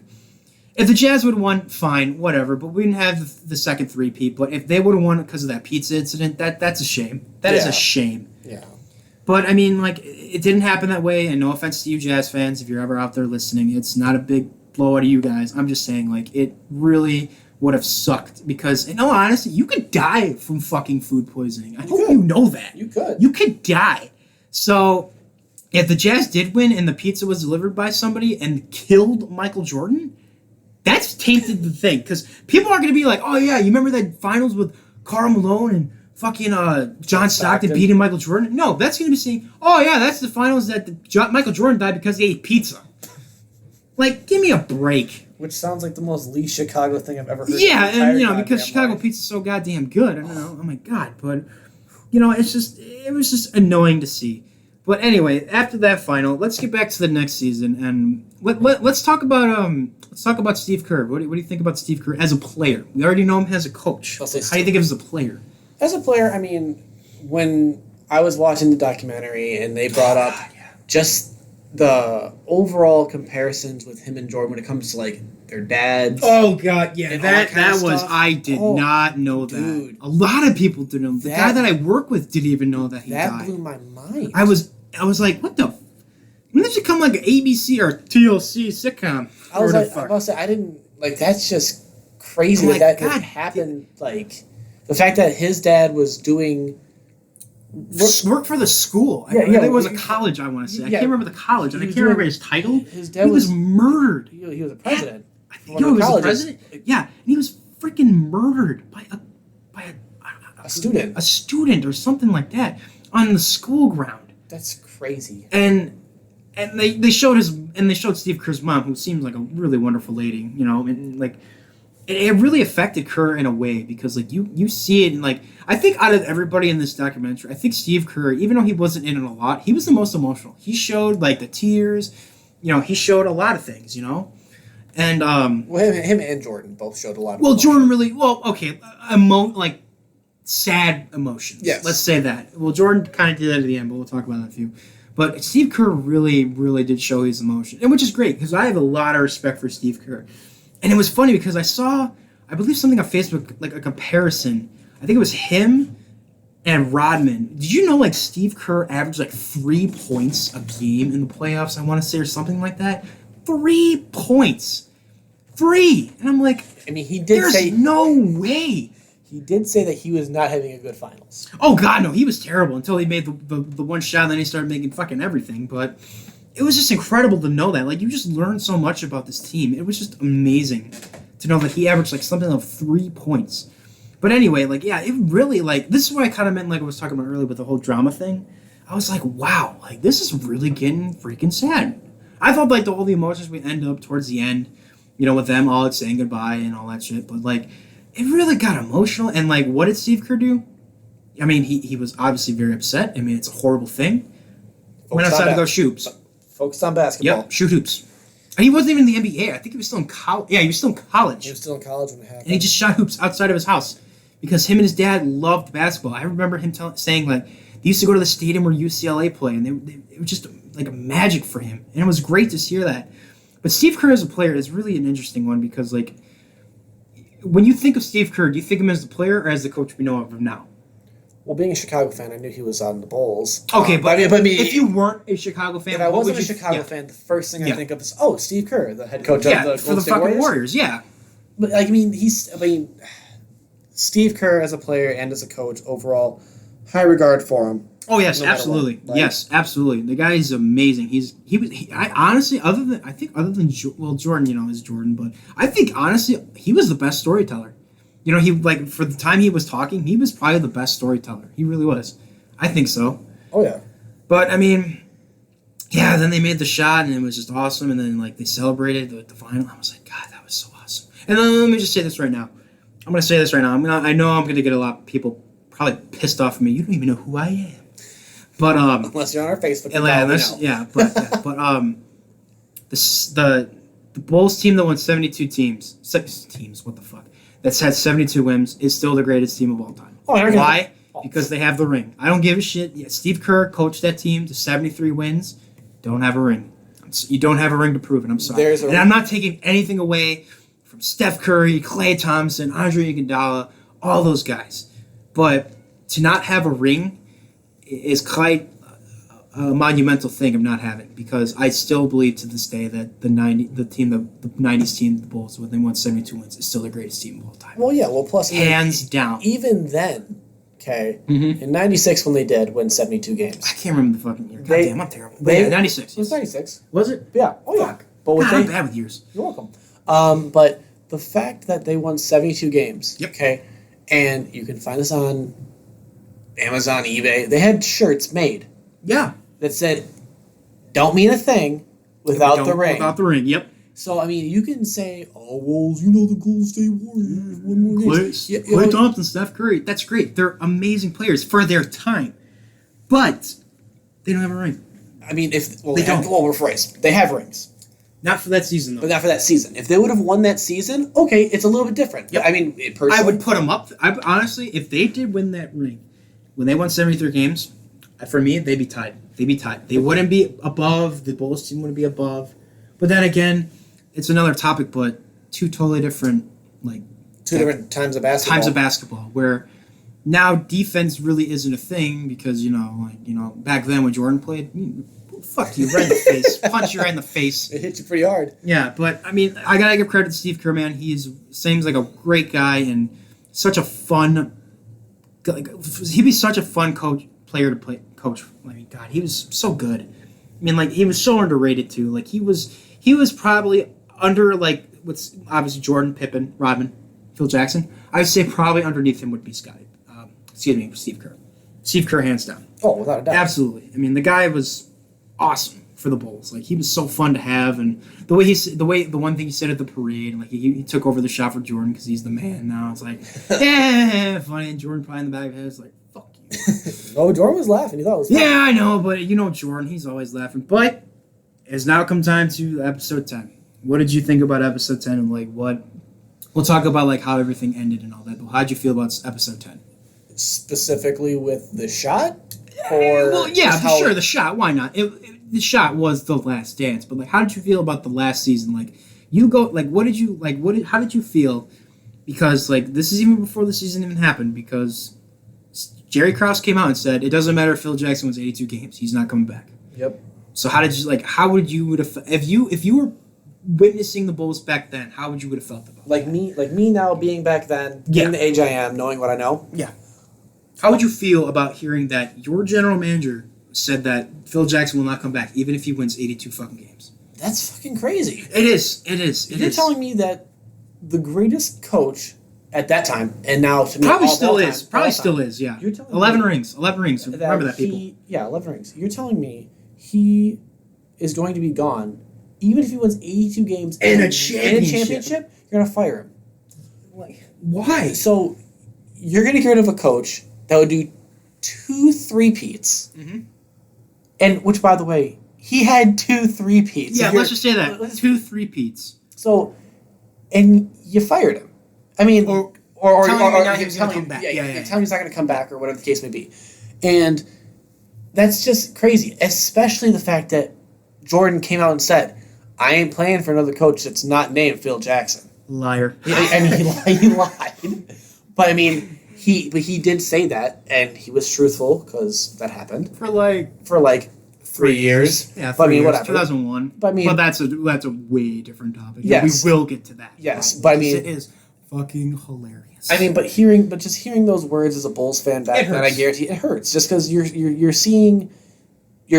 If the Jazz would have won, fine, whatever. But we didn't have the second three-peat. But if they would have won because of that pizza incident, that's a shame. That is a shame. Yeah. But, I mean, it didn't happen that way. And no offense to you Jazz fans, if you're ever out there listening, it's not a big blowout of you guys. I'm just saying, it really would have sucked. Because, in all honesty, you could die from fucking food poisoning. I hope you know that. You could. You could die. So, if the Jazz did win and the pizza was delivered by somebody and killed Michael Jordan, that's tainted the thing, because people are going to be like, oh yeah, you remember that finals with Karl Malone and fucking John Stockton beating Michael Jordan. No, that's going to be saying, oh yeah, that's the finals that Michael Jordan died because he ate pizza. Like, give me a break. Which sounds like the most least Chicago thing I've ever heard. Yeah, and because Chicago pizza's so goddamn good. I don't know. Oh my god, but it was just annoying to see. But anyway, after that final, let's get back to the next season and let's talk about Steve Kerr. What do you think about Steve Kerr as a player? We already know him as a coach. How do you think of him as a player? As a player, I mean, when I was watching the documentary and they brought up just the overall comparisons with him and Jordan when it comes to like their dads. Oh god, yeah, that was stuff. I did not know dude, that. A lot of people didn't know. The guy that I work with didn't even know that he died. That blew my mind. I was like, what the? When did it become like an ABC or TLC sitcom? I was about to say, I didn't like. That's just crazy that happened. Like the fact that his dad was doing. Work for the school. It was a college, I want to say. I can't remember the college, and I can't remember his title. His dad was murdered. He was a president. I think he was a president. Yeah, and he was freaking murdered by a student. A student or something like that on the school ground. That's crazy. And they showed Steve Kerr's mom, who seems like a really wonderful lady, and like it really affected Kerr in a way because like you see it, and like I think out of everybody in this documentary, I think Steve Kerr, even though he wasn't in it a lot, he was the most emotional. He showed like the tears, he showed a lot of things, and him and Jordan both showed a lot of emotion. Jordan really like sad emotions. Yes. Let's say that. Well, Jordan kind of did that at the end, but we'll talk about that in a few. But Steve Kerr really, really did show his emotion, and which is great because I have a lot of respect for Steve Kerr. And it was funny because I saw, I believe something on Facebook, like a comparison. I think it was him and Rodman. Did you know like Steve Kerr averaged like 3 points a game in the playoffs, I want to say, or something like that? 3 points. 3! And I'm like, I mean, he did say... There's no way. He did say that he was not having a good finals. Oh, God, no. He was terrible until he made the one shot, and then he started making fucking everything. But it was just incredible to know that. Like, you just learned so much about this team. It was just amazing to know that he averaged, like, something like 3 points. But anyway, like, yeah, it really, like, this is what I kind of meant, like I was talking about earlier with the whole drama thing. I was like, wow, like, this is really getting freaking sad. I felt like all the emotions we end up towards the end, with them all saying goodbye and all that shit. But, like, it really got emotional. And, like, what did Steve Kerr do? I mean, he was obviously very upset. I mean, it's a horrible thing. Went outside to go shoot. Focused on basketball. Yep, shoot hoops. And he wasn't even in the NBA. I think he was still in college. Yeah, he was still in college. He was still in college when it happened. And he just shot hoops outside of his house because him and his dad loved basketball. I remember him saying, like, they used to go to the stadium where UCLA play, and it was just, like, a magic for him. And it was great to hear that. But Steve Kerr as a player is really an interesting one because, like, when you think of Steve Kerr, do you think of him as the player or as the coach we know of him now? Well, being a Chicago fan, I knew he was on the Bulls. Okay, but if you weren't a Chicago fan... If I wasn't a Chicago fan, the first thing I think of is, Steve Kerr, the head coach of the for the fucking Warriors, yeah. But, like, Steve Kerr as a player and as a coach, overall, high regard for him. Oh, yes, absolutely. What, right? Yes, absolutely. The guy is amazing. Honestly, other than Jordan, is Jordan, but I think, honestly, he was the best storyteller. He, like, for the time he was talking, he was probably the best storyteller. He really was. I think so. Oh, yeah. But, I mean, yeah, then they made the shot, and it was just awesome, and then, like, they celebrated the final. I was like, God, that was so awesome. And then let me just say this right now. I'm going to say this right now. I know I'm going to get a lot of people probably pissed off at me. You don't even know who I am. But, unless you're on our Facebook. The Bulls team that won 72 teams, what the fuck? That's had 72 wins, is still the greatest team of all time. Why? Because they have the ring. I don't give a shit. Yeah, Steve Kerr coached that team to 73 wins. Don't have a ring. You don't have a ring to prove it. I'm sorry. And I'm not taking anything away from Steph Curry, Klay Thompson, Andre Iguodala, all those guys. But to not have a ring is quite a monumental thing of not having, because I still believe to this day that the 90s team, the Bulls, when they won 72 wins, is still the greatest team of all time. Well, yeah, plus hands down. Even then, okay, in '96 when they did win 72 games, I can't remember the fucking year. God damn, I'm terrible. But 96. It was 96. Was it? Yeah. Oh yeah. Fuck. But I'm bad with years. You're welcome. But the fact that they won 72 games, okay, and you can find this on Amazon, eBay. They had shirts made Yeah. that said, "Don't mean a thing without the ring." Without the ring, yep. So I mean, you can say, "Oh well, the Golden State Warriors won more games." Klay Thompson, Steph Curry. That's great. They're amazing players for their time, but they don't have a ring. I mean, if They don't. Well, we're phrased. They have rings, Not for that season, though. but not for that season. If they would have won that season, okay, it's a little bit different. Yep. I mean, personally, I would put them up. Honestly, if they did win that ring, when they won 73 games, for me, they'd be tied. They'd be tied. They wouldn't be above. The Bulls team wouldn't be above. But then again, it's another topic, but two totally different, two different times of basketball. Where now defense really isn't a thing because, back then when Jordan played, fuck you, right in the face. Punch you right in the face. It hit you pretty hard. Yeah, but I mean, I gotta give credit to Steve Kerr, man. Seems like a great guy and such a fun. He'd be such a fun player to coach. I mean, God, he was so good. I mean, he was so underrated too. He was probably under what's obviously Jordan, Pippen, Rodman, Phil Jackson. I would say probably underneath him would be Steve Kerr. Steve Kerr, hands down. Oh, without a doubt. Absolutely. I mean, the guy was awesome for the Bulls. He was so fun to have, and the one thing he said at the parade, he took over the shot for Jordan because he's the man now. It's funny. And Jordan probably in the back of his head is fuck you. Oh, Jordan was laughing. He thought it was funny. Yeah, I know, but Jordan, he's always laughing. But it's now come time to episode 10. What did you think about episode 10 and what? We'll talk about how everything ended and all that. But how'd you feel about episode 10? Specifically with the shot, or well, yeah, for sure, the shot. Why not? The shot was the last dance. But how did you feel about the last season? What did you how did you feel? Because this is even before the season even happened. Because Jerry Krause came out and said it doesn't matter if Phil Jackson wins 82 games, he's not coming back. Yep. So how did you how would you would have if you were witnessing the Bulls back then? How would you would have felt about me now being back then, Yeah. in the age I am, knowing what I know? Yeah. How would you feel about hearing that your general manager said that Phil Jackson will not come back, even if he wins 82 fucking games? That's fucking crazy. It is. You're telling me that the greatest coach at that time, and now to me, Probably all still time, is. Probably still is, yeah. You're telling 11 me rings. 11 rings. Remember that, people. 11 rings. You're telling me he is going to be gone, even if he wins 82 games In a in championship. you're going to fire him. Why? So you're going to get rid of a coach that would do 2 3-peats. Mm-hmm. And which, by the way, he had 2 3-peats. Yeah, let's just say that. 2 3-peats. So, and you fired him. I mean, Or telling me now he was gonna come back. Yeah, Yeah, telling me he's not going to come back or whatever the case may be. And that's just crazy, especially the fact that Jordan came out and said, I ain't playing for another coach that's not named Phil Jackson. Liar. I mean, he lied. But I mean, he did say that, and he was truthful because that happened For 3 years. Yeah, 3 But I mean, years. whatever. 2001. But I mean, that's a way different topic. Yes. We will get to that. Yes, but I mean, it is fucking hilarious. I mean, but just hearing those words as a Bulls fan back It then, I hurts. guarantee it hurts. Just because you're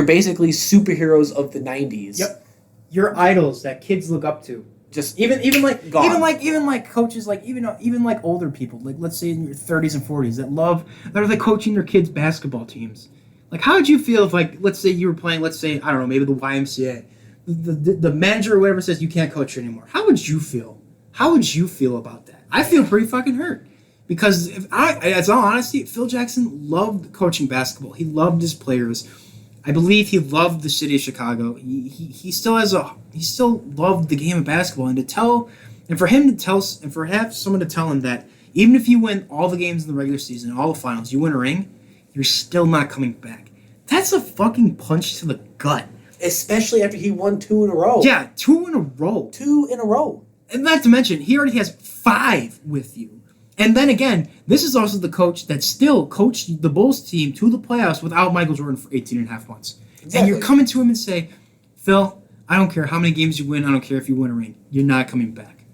basically superheroes of the '90s. Yep. Your idols that kids look up to. Just Even Gone. coaches even older people, let's say in your 30s and 40s that are coaching their kids' basketball teams. How would you feel if let's say you were playing, I don't know, maybe the YMCA, the manager or whatever says you can't coach anymore? How would you feel? How would you feel about that? I feel pretty fucking hurt because as all honesty, Phil Jackson loved coaching basketball. He loved his players. I believe he loved the city of Chicago. He still loved the game of basketball, and for someone to tell him that even if you win all the games in the regular season, all the finals, you win a ring, you're still not coming back. That's a fucking punch to the gut. especially after he won 2 in a row. Yeah, 2 in a row. 2 in a row. And not to mention, he already has 5 with you. And then again, this is also the coach that still coached the Bulls team to the playoffs without Michael Jordan for 18 and a half months. Exactly. And you're coming to him and say, Phil, I don't care how many games you win. I don't care if you win a ring. You're not coming back.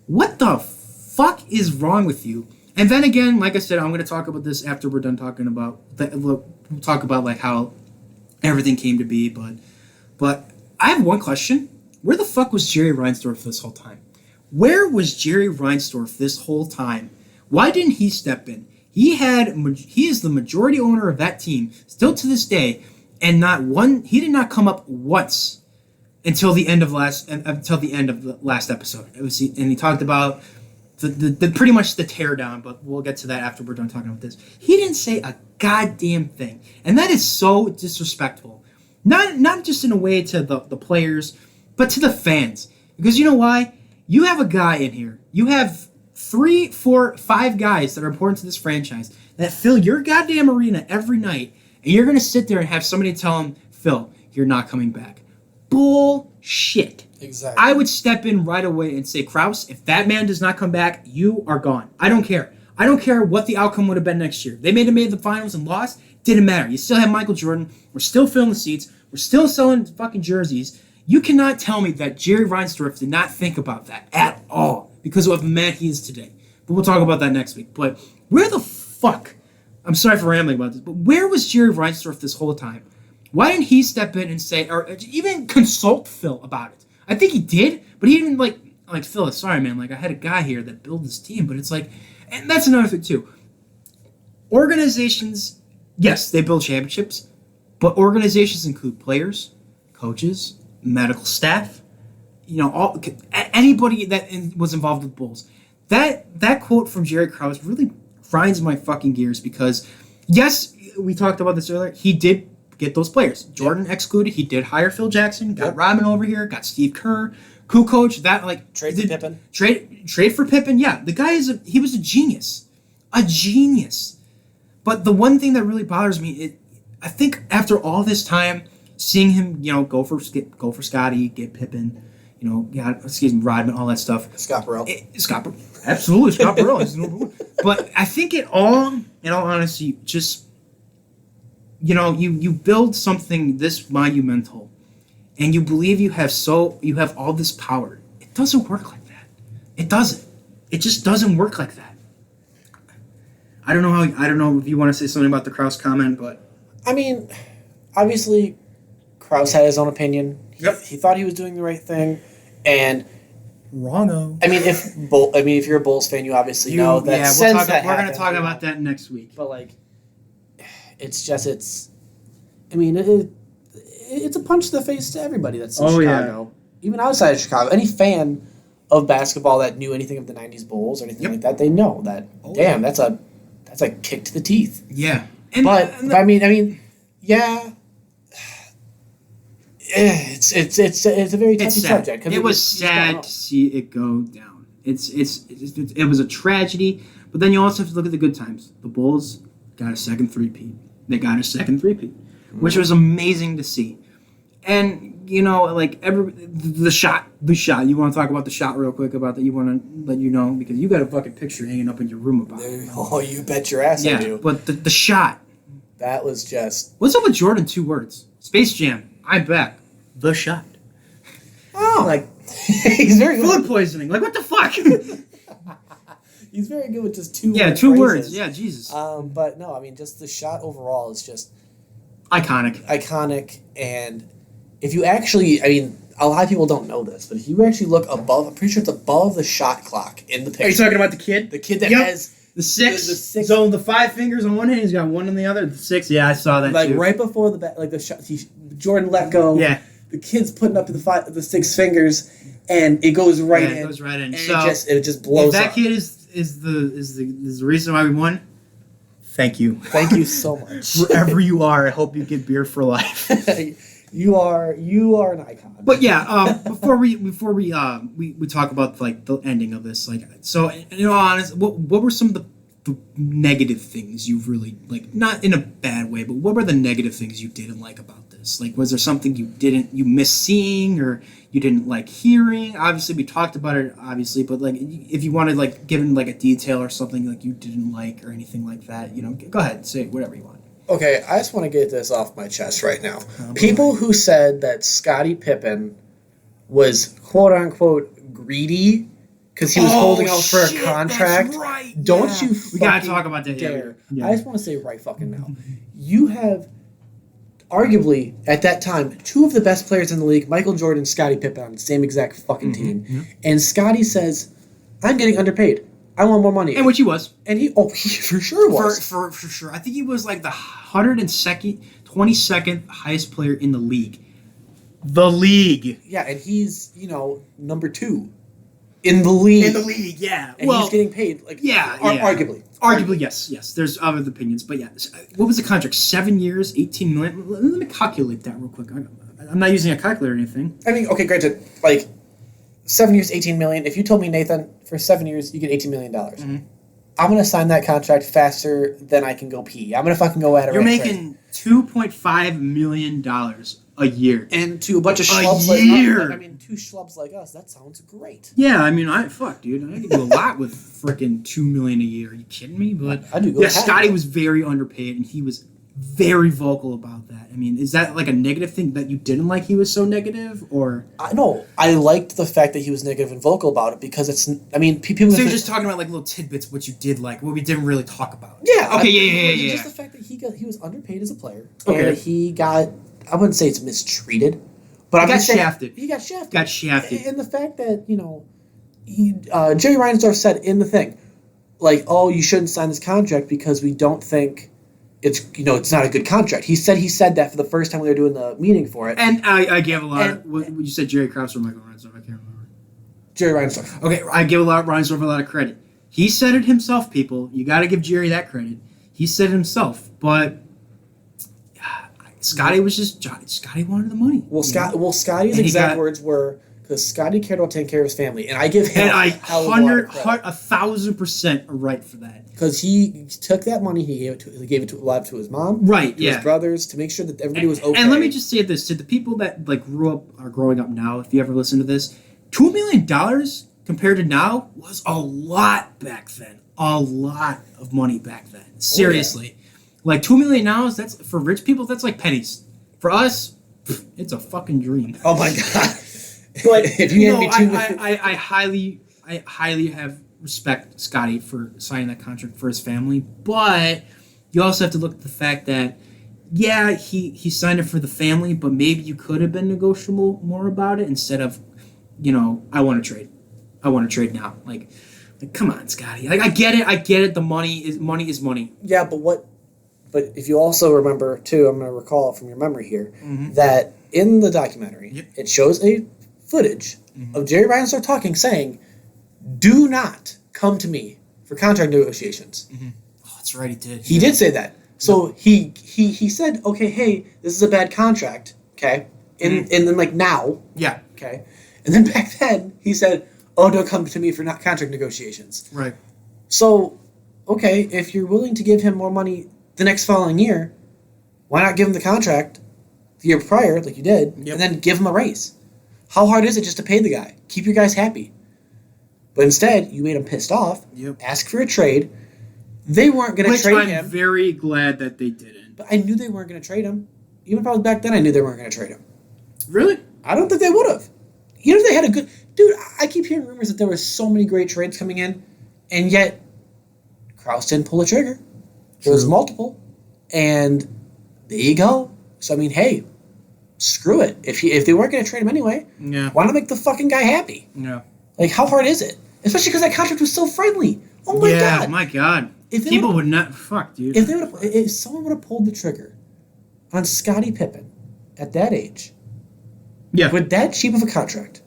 What the fuck is wrong with you? And then again, like I said, I'm going to talk about this after we're done talking about we'll talk about how everything came to be. But I have one question. Where the fuck was Jerry Reinsdorf this whole time? Where was Jerry Reinsdorf this whole time? Why didn't he step in? He is the majority owner of that team still to this day, and he did not come up once until the end of the last episode. And he talked about the pretty much the teardown, but we'll get to that after we're done talking about this. He didn't say a goddamn thing, and that is so disrespectful. Not just in a way to the players, but to the fans. Because you know why? You have a guy in here. You have 3, 4, 5 guys that are important to this franchise that fill your goddamn arena every night, and you're going to sit there and have somebody tell him, Phil, you're not coming back. Bullshit. Exactly. I would step in right away and say, Krause, if that man does not come back, you are gone. I don't care. I don't care what the outcome would have been next year. They made the finals and lost. Didn't matter. You still have Michael Jordan. We're still filling the seats. We're still selling fucking jerseys. You cannot tell me that Jerry Reinsdorf did not think about that at all because of the man he is today. But we'll talk about that next week. But where the fuck, I'm sorry for rambling about this, but where was Jerry Reinsdorf this whole time? Why didn't he step in and say, or even consult Phil about it? I think he did, but he didn't like Phil, sorry man, like I had a guy here that built this team, but it's like, and that's another thing too. Organizations, yes, they build championships, but organizations include players, coaches, medical staff, anybody that was involved with Bulls. That quote from Jerry Krause really grinds my fucking gears because, yes, we talked about this earlier, he did get those players. Jordan excluded, he did hire Phil Jackson, got Rodman over here, got Steve Kerr, Kukoc, that like... Trade for Pippen. Trade for Pippen, yeah. The guy he was a genius. A genius. But the one thing that really bothers me, I think after all this time, seeing him, go for Scotty, get Pippen, Rodman, all that stuff. Scott Burrell. Absolutely, Scott Burrell. But I think in all honesty, just, you build something this monumental, and you believe you have all this power. It doesn't work like that. It doesn't. It just doesn't work like that. I don't know if you want to say something about the Krause comment, but I mean, obviously, Krause had his own opinion. He thought he was doing the right thing, and wrong. I mean, if you're a Bulls fan, you obviously know that. Yeah, we're going to talk about that next week. But it's a punch to the face to everybody that's in Chicago, even outside of Chicago. Any fan of basketball that knew anything of the '90s Bulls or anything like that, they know that. That's a kick to the teeth. Yeah, but I mean, yeah. It's a very touchy subject. It was sad to see it go down. It was a tragedy, but then you also have to look at the good times. The Bulls got a second three-peat. They got a second three-peat, which was amazing to see. And the shot. You want to talk about the shot real quick about that? You want to let because you got a fucking picture hanging up in your room about it. Oh, you bet your ass I do. But the shot. That was just. What's up with Jordan? 2 words. Space Jam. I'm back. The shot. Oh, he's very good. Food poisoning. What the fuck? He's very good with just 2 words. Yeah, 2 words. Yeah, Jesus. But no, I mean, just the shot overall is just iconic. And if you actually, a lot of people don't know this, but if you actually look above, I'm pretty sure it's above the shot clock in the picture. Are you talking about the kid? The kid that has the 6. So the 5 fingers on one hand, he's got 1 on the other. The 6. Yeah, I saw that. Too. Right before the shot, Jordan let go. Yeah. The kid's putting up the 6 fingers, and it goes right in. It goes right in. And so it just blows up. If that kid is the reason why we won. Thank you. Thank you so much. Wherever you are, I hope you get beer for life. You are an icon. But yeah, before we talk about the ending of this, so honest, what were some of the negative things you really not in a bad way, but what were the negative things you didn't like about this? Was there something you missed seeing or you didn't like hearing? Obviously, we talked about it, but if you wanted given a detail or something you didn't like or anything like that, go ahead, say whatever you want. Okay, I just want to get this off my chest right now. People who said that Scottie Pippen was quote unquote greedy because he was holding out for a contract. That's right. Don't you we gotta talk about that dare. Yeah. I just want to say right fucking now. You have arguably at that time 2 of the best players in the league, Michael Jordan and Scottie Pippen, on the same exact fucking team. And Scottie says, I'm getting underpaid. I want more money. And which he was. And he for sure was. For sure. I think he was like the 22nd highest player in the league. The league. Yeah, and he's, number 2 in the league. In the league, yeah. And he's getting paid, arguably. Arguably, yes. There's other opinions. But yeah, what was the contract? 7 years, 18 million? Let me calculate that real quick. I'm not using a calculator or anything. I mean, okay, granted, 7 years, 18 million. If you told me, Nathan, for 7 years, you get $18 million. Mm-hmm. I'm going to sign that contract faster than I can go pee. I'm going to fucking go at it. You're making $2.5 million a year. And to a bunch of schlubs like us. Two schlubs like us, that sounds great. Yeah, dude. I could do a lot with freaking $2 million a year. Are you kidding me? But I do. Scotty was very underpaid, and he was very vocal about that. I mean, is that like a negative thing that you didn't like he was so negative, or? No, I liked the fact that he was negative and vocal about it because people. So you're just talking about like little tidbits, what you did like, what we didn't really talk about. Yeah. Okay. Yeah. Just the fact that he was underpaid as a player. Okay. And he got, I wouldn't say it's mistreated, but he got shafted. He got shafted. Got shafted. And the fact that Jerry Reinsdorf said in the thing, you shouldn't sign this contract because we don't think it's not a good contract. He said that for the first time when they were doing the meeting for it. And I gave a lot you said Jerry Krause or Michael Reinsdorf, I can't remember. Jerry Reinsdorf. Okay, I give Reinsdorf a lot of credit. He said it himself, people. You got to give Jerry that credit. He said it himself, but Scotty wanted the money. Scotty's exact words were, because Scotty cared about taking care of his family, and I give him 1,000% a right for that. Because he took that money, he gave it to his mom, right? To his brothers, to make sure that everybody was okay. And let me just say this to the people that are growing up now. If you ever listen to this, $2 million compared to now was a lot back then. A lot of money back then. Seriously, $2 million now that's for rich people. That's like pennies. For us, it's a fucking dream. Oh my god. But if you I highly have respect Scotty for signing that contract for his family, but you also have to look at the fact that he signed it for the family, but maybe you could have been negotiable more about it instead of I want to trade now. Like come on, Scotty. I get it. The money is money. Yeah, but if you also remember too, I'm going to recall from your memory here that in the documentary it shows a footage of Jerry Reinsdorf saying, "Do not come to me for contract negotiations." Mm-hmm. Oh, that's right, he did. He did say that. So he said, "Okay, hey, this is a bad contract." Okay, and then now. Yeah. Okay, and then back then he said, "Oh, don't come to me for not contract negotiations." Right. So, okay, if you're willing to give him more money the next following year, why not give him the contract the year prior, like you did, and then give him a raise? How hard is it just to pay the guy? Keep your guys happy. But instead, you made him pissed off. Yep. Ask for a trade. They weren't going to trade him. I'm very glad that they didn't. But I knew they weren't going to trade him. Even probably back then, I knew they weren't going to trade him. Really? I don't think they would have. If they had a good... Dude, I keep hearing rumors that there were so many great trades coming in, and yet Krause didn't pull the trigger. There was multiple. And there you go. So, hey, screw it. If they weren't going to trade him anyway, why not make the fucking guy happy? Yeah. How hard is it? Especially because that contract was so friendly. Oh my god. Yeah, my god. People would not... Fuck, dude. If someone would have pulled the trigger on Scottie Pippen at that age, with that cheap of a contract,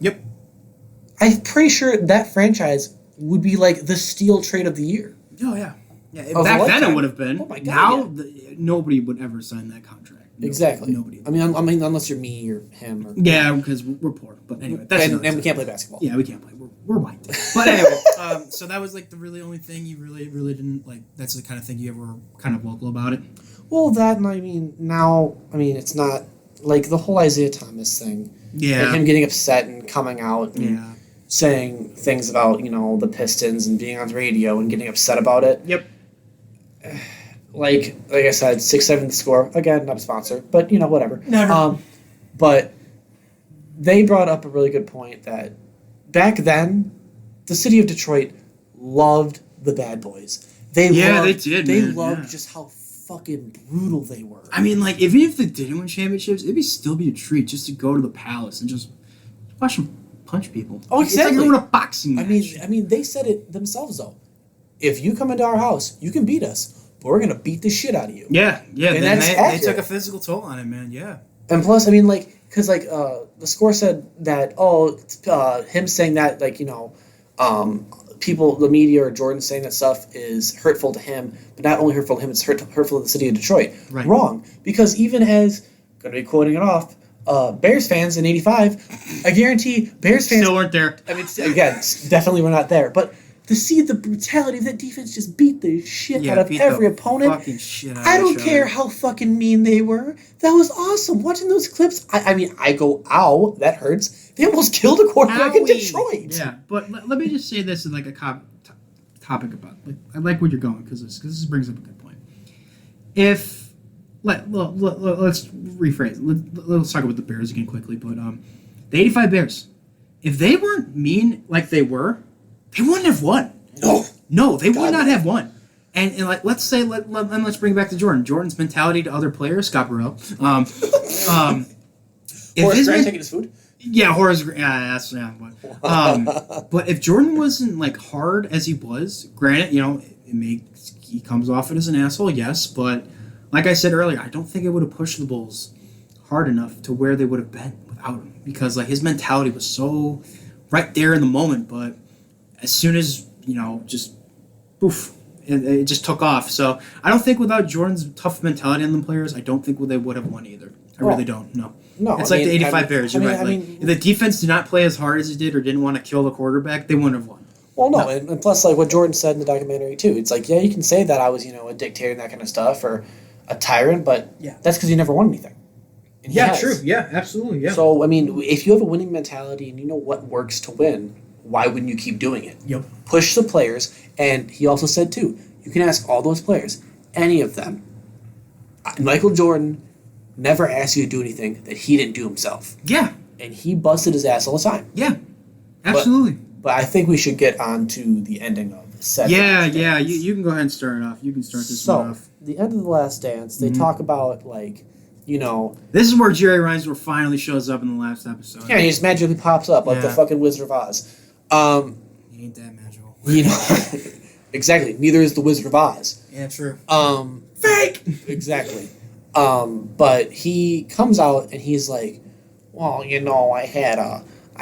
I'm pretty sure that franchise would be the steal trade of the year. Oh, yeah. Back then it would have been. Oh my god. Now, nobody would ever sign that contract. Exactly. Nobody. Unless you're me or him. because we're poor. But anyway, and we can't play basketball. Yeah, we can't play. We're white. But anyway, so that was the really only thing you really didn't like. That's the kind of thing you ever kind of vocal about it. Well, that and now it's not the whole Isaiah Thomas thing. Yeah. Him getting upset and coming out and saying things about the Pistons and being on the radio and getting upset about it. Yep. Like I said, 6-7 score. Again, not a sponsor, but whatever. Never. But they brought up a really good point that back then, the city of Detroit loved the Bad Boys. They did. They loved just how fucking brutal they were. Even if they didn't win championships, it'd still be a treat just to go to the Palace and just watch them punch people. Oh, exactly. It's like going to a boxing match. They said it themselves though. if you come into our house, you can beat us, but we're gonna beat the shit out of you. Yeah. And Then that's they accurate. took a physical toll on him, man. Yeah. And plus, I mean, like, because like the score said that him saying that people, the media or Jordan saying that stuff is hurtful to him, but not only hurtful to him, it's hurtful to the city of Detroit. Right. Wrong, because even as going to be quoting it off, Bears fans in '85, I guarantee Bears fans Still weren't there. I mean, again, definitely we're not there, but to see the brutality of that defense just beat the shit out of beat every the opponent. Fucking shit out I of don't each care other. how fucking mean they were. That was awesome. Watching those clips, I mean, I go, ow, that hurts. They almost killed a quarterback in Owie. Detroit. Yeah, but let me just say this in like a topic about. Like, I like where you're going because this brings up a good point. If let's rephrase. Let's talk about the Bears again quickly. But the '85 Bears, if they weren't mean like they were, they wouldn't have won. No, they would not have won. And like, let's say, let's bring it back to Jordan. Jordan's mentality to other players, Scott Burrell. If Horace his Grant men- taking his food? yeah, Horace. Yeah, that's but if Jordan wasn't like hard as he was, granted, he comes off it as an asshole, yes. But like I said earlier, I don't think it would have pushed the Bulls hard enough to where they would have been without him, because like his mentality was so right there in the moment. But as soon as just poof, it just took off. So I don't think without Jordan's tough mentality on the players, I don't think they would have won either. I really don't. No. No, It's I like mean, the '85 Bears. You're right. I Like, mean, if the defense did not play as hard as it did, or didn't want to kill the quarterback, they wouldn't have won. well, no, and plus, like what Jordan said in the documentary too. It's like, yeah, you can say that I was, a dictator and that kind of stuff, or a tyrant, but Yeah. that's because you never won anything. And he has. Yeah, absolutely. Yeah. So, I mean, if you have a winning mentality and you know what works to win, why wouldn't you keep doing it? Yep. Push the players, and he also said too, you can ask all those players, any of them. Michael Jordan never asked you to do anything that he didn't do himself, Yeah. and he busted his ass all the time. Yeah. Absolutely. But I think we should get on to the ending of the set. Yeah. You can go ahead and start it off. You can start this one So, off. the end of the Last Dance, they talk about like, This is where Jerry Reinsdorf finally shows up in the last episode. yeah, he just magically pops up like the Yeah. fucking Wizard of Oz. He ain't that magical. Exactly. Neither is the Wizard of Oz. Yeah, true. Fake. Exactly. But he comes out and he's like, well, I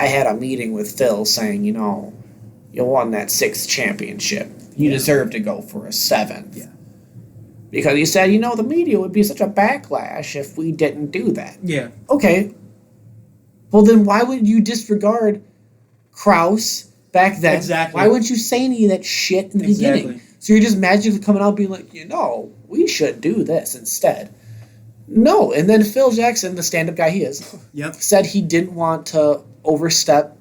had a meeting with Phil saying, you won that 6th championship. You deserve to go for a 7th. Yeah. Because he said, the media would be such a backlash if we didn't do that. Yeah. Okay. Well, then why would you disregard Krause back then? Exactly. Why wouldn't you say any of that shit in the beginning? So you're just magically coming out being like, we should do this instead. No. And then Phil Jackson, the stand-up guy he is, Yep. said he didn't want to overstep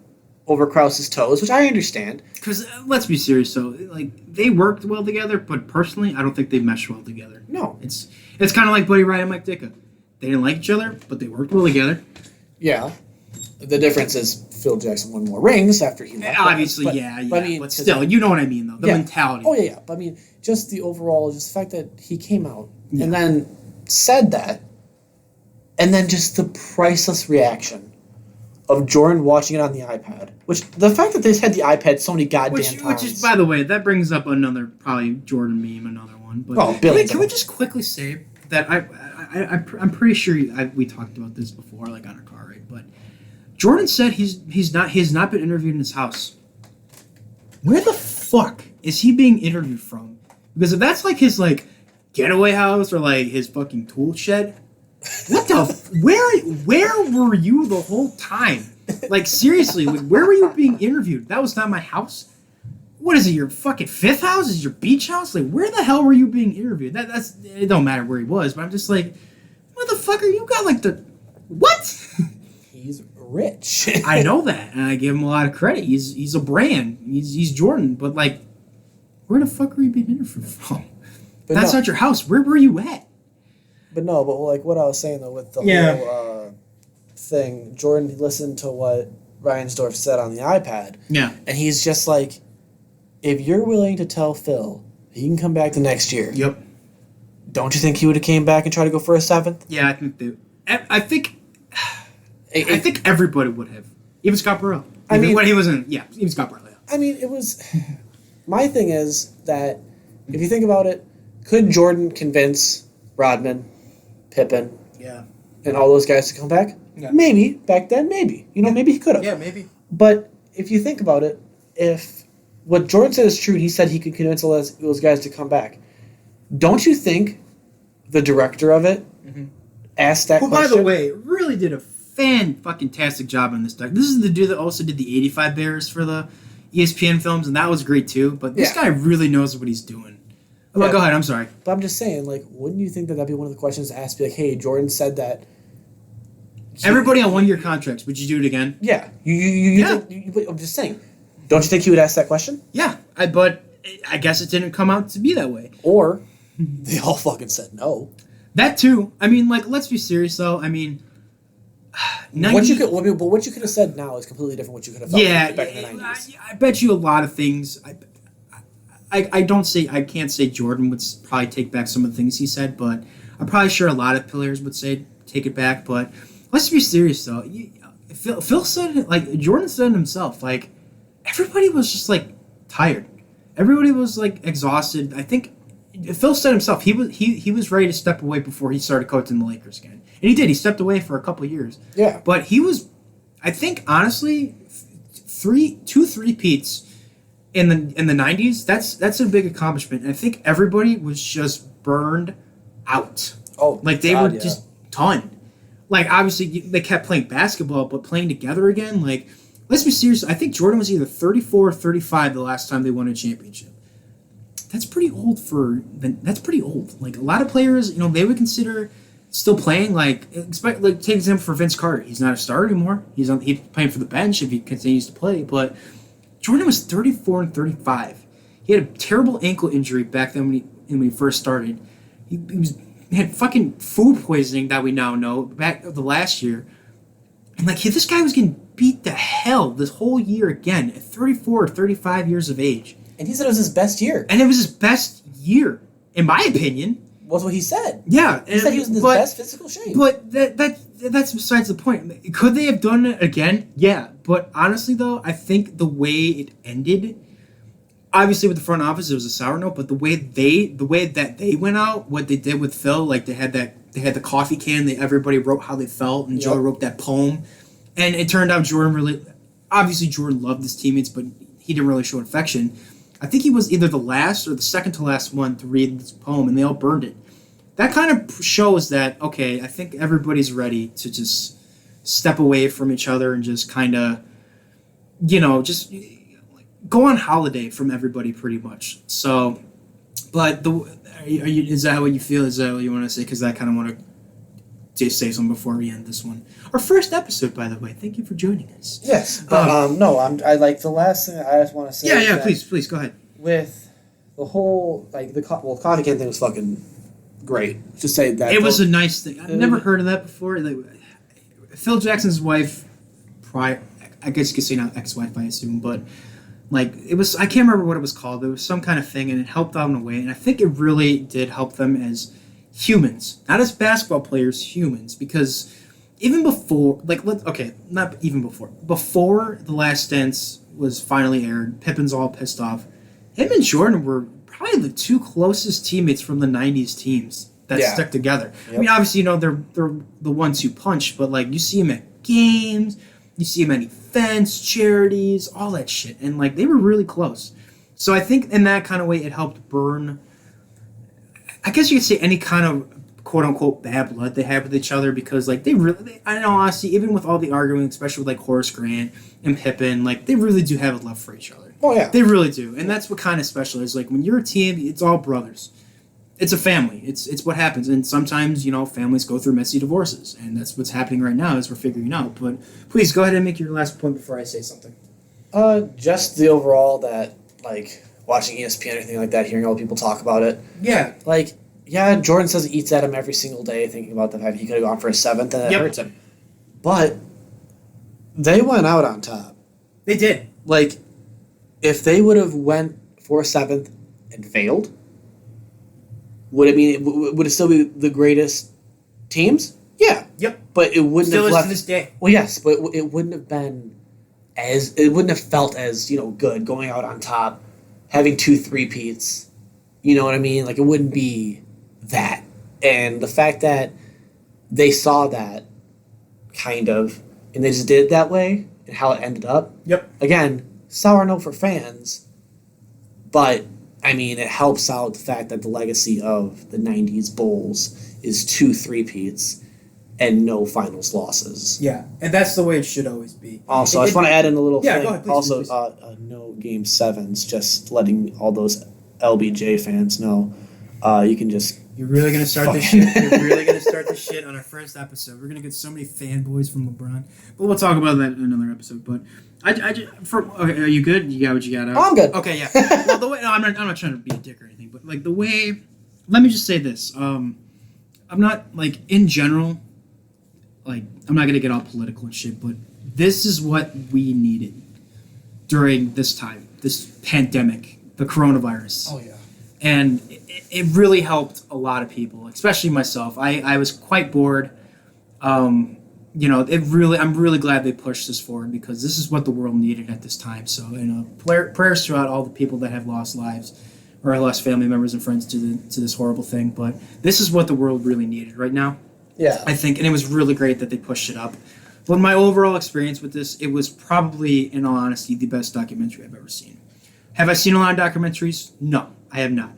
over Krause's toes, which I understand. Because let's be serious. So like they worked well together, but personally, I don't think they meshed well together. No. It's kind of like Buddy Ryan and Mike Ditka. They didn't like each other, but they worked well together. Yeah. The difference is Phil Jackson won more rings after he left. Obviously, But- yeah. but I mean, but still, you know what I mean, though. The Yeah. mentality. Oh, yeah. But I mean, just the overall, just the fact that he came out Yeah. and then said that, and then just the priceless reaction of Jordan watching it on the iPad. Which, the fact that they had the iPad so many goddamn times. Which is, by the way, that brings up another probably Jordan meme, another one. But Oh, billions can of we them. just quickly say that I'm pretty sure we talked about this before, like on a car ride, but Jordan said he's not been interviewed in his house. Where the fuck is he being interviewed from? Because if that's like his like getaway house or like his fucking tool shed, what the where were you the whole time? Like seriously, like, where were you being interviewed? That was not my house. What is it? Your fucking 5th house? Is it your beach house? Like where the hell were you being interviewed? That's it. Don't matter where he was, but I'm just like, motherfucker, you got like the what? He's rich. I know that, and I give him a lot of credit. He's a brand. He's Jordan, but like, where the fuck were you being interviewed from? But That's no, not your house. Where were you at? but like what I was saying though with the Yeah. whole thing, Jordan listened to what Reinsdorf said on the iPad, Yeah. and he's just like, if you're willing to tell Phil he can come back the next year, Yep. don't you think he would have came back and tried to go for a 7th? Yeah, I think everybody would have. Even Scott Burrell. I mean- when he was in, yeah, even Scott Burrell. Yeah. I mean, it was my thing is that if you think about it, could Jordan convince Rodman, Pippen, Yeah. and all those guys to come back? Yeah. Maybe back then, maybe maybe he could have. Yeah, maybe. But if you think about it, if what Jordan said is true, he said he could convince all those guys to come back. Don't you think the director of it asked that Who, question? by the way, really did a fan-fucking-tastic job on this doc. This is the dude that also did the 85 Bears for the ESPN films, and that was great too. But this guy really knows what he's doing. Oh, Yeah. go ahead. I'm sorry. But I'm just saying, like, wouldn't you think that that'd be one of the questions to ask? Be like, hey, Jordan said that. Everybody on one-year contracts. Would you do it again? Yeah. Yeah. But I'm just saying. Don't you think he would ask that question? Yeah. But I guess it didn't come out to be that way. Or they all fucking said no. That too. I mean, like, let's be serious though. I mean, What you could have said now is completely different. What you could have felt back in the 90s. I bet you a lot of things. I can't say Jordan would probably take back some of the things he said, but I'm probably sure a lot of players would say take it back. But let's be serious though. Phil said it, like Jordan said it himself. Like everybody was just like tired. Everybody was like exhausted. I think Phil said himself he was ready to step away before he started coaching the Lakers again, and he did. He stepped away for a couple of years. Yeah, but he was. I think honestly, two three-peats in the 90s. That's a big accomplishment. And I think everybody was just burned out. Oh, like they were just done. Like obviously they kept playing basketball, but playing together again. Like let's be serious. I think Jordan was either 34 or 35 the last time they won a championship. That's pretty old that's pretty old. Like a lot of players, they would consider still playing. Like take example for Vince Carter. He's not a star anymore. He's playing for the bench if he continues to play. But Jordan was 34 and 35. He had a terrible ankle injury back then when he first started. He had fucking food poisoning that we now know back of the last year. And like this guy was getting beat to hell this whole year again at 34 or 35 years of age. And he said it was his best year. And it was his best year, in my opinion. Was what he said. Yeah. He said he was in his best physical shape. But that's besides the point. Could they have done it again? Yeah. But honestly, though, I think the way it ended, obviously with the front office, it was a sour note, but the way that they went out, what they did with Phil, like they had the coffee can, everybody wrote how they felt, and Joe wrote that poem. And it turned out Jordan loved his teammates, but he didn't really show affection. I think he was either the last or the second to last one to read this poem, and they all burned it. That kind of shows that, okay, I think everybody's ready to just step away from each other and just kind of, just go on holiday from everybody pretty much. So, but is that what you feel? Is that what you want to say? Because I kind of want to say something before we end this one. Our first episode, by the way. Thank you for joining us. Yes, but no, I like the last thing I just want to say. Yeah, please go ahead. With the whole coffee can thing was fucking great. Just say that it was a nice thing. I've never heard of that before. Like, Phil Jackson's wife, I guess you could say not ex-wife, I assume, but like it was. I can't remember what it was called. There was some kind of thing, and it helped out in a way. And I think it really did help them as humans, not as basketball players, humans, because. Even before, not even before The Last Dance was finally aired, Pippen's all pissed off. Him and Jordan were probably the two closest teammates from the 90s teams that stuck together. Yep. I mean, obviously, they're the ones who punch, but, like, you see them at games, you see them at events, charities, all that shit. And, like, they were really close. So I think in that kind of way, it helped burn, I guess you could say any kind of quote-unquote bad blood they have with each other, because like I know honestly, even with all the arguing, especially with like Horace Grant and Pippen, like they really do have a love for each other. Oh yeah, they really do. And that's what kind of special is. Like when you're a team, it's all brothers, it's a family, it's what happens. And sometimes families go through messy divorces, and that's what's happening right now as we're figuring out. But please go ahead and make your last point before I say something. Just the overall that, like, watching ESPN or anything like that, hearing all the people talk about it, Jordan says he eats at him every single day, thinking about the fact he could have gone for a seventh, and that hurts him. But they went out on top. They did. Like, if they would have went for a seventh and failed, would it still be the greatest teams? Yeah. Yep. But it wouldn't still have left to this day. Well, yes, but it wouldn't have been it wouldn't have felt as good going out on top, having 2 3-peats. You know what I mean? Like, it wouldn't be that. And the fact that they saw that, kind of, and they just did it that way, and how it ended up. Yep. Again, sour note for fans, but, I mean, it helps out the fact that the legacy of the 90s Bulls is 2 3-peats and no finals losses. Yeah, and that's the way it should always be. Also, I just want to add in a little Yeah, thing. go ahead, please, also, please. no Game 7s, just letting all those LBJ fans know. You can just... You're really gonna start this shit. You're really gonna start this shit on our first episode. We're gonna get so many fanboys from LeBron, but we'll talk about that in another episode. But okay, are you good? You got what you got out? I'm good. Okay, yeah. Well, the way I'm not trying to be a dick or anything, but like the way. Let me just say this. I'm not like in general. Like I'm not gonna get all political and shit, but this is what we needed during this time, this pandemic, the coronavirus. Oh, yeah. And it really helped a lot of people, especially myself. I was quite bored. I'm really glad they pushed this forward because this is what the world needed at this time. So, prayers throughout all the people that have lost lives or lost family members and friends to this horrible thing. But this is what the world really needed right now. Yeah. I think, and it was really great that they pushed it up. But my overall experience with this, it was probably, in all honesty, the best documentary I've ever seen. Have I seen a lot of documentaries? No, I have not.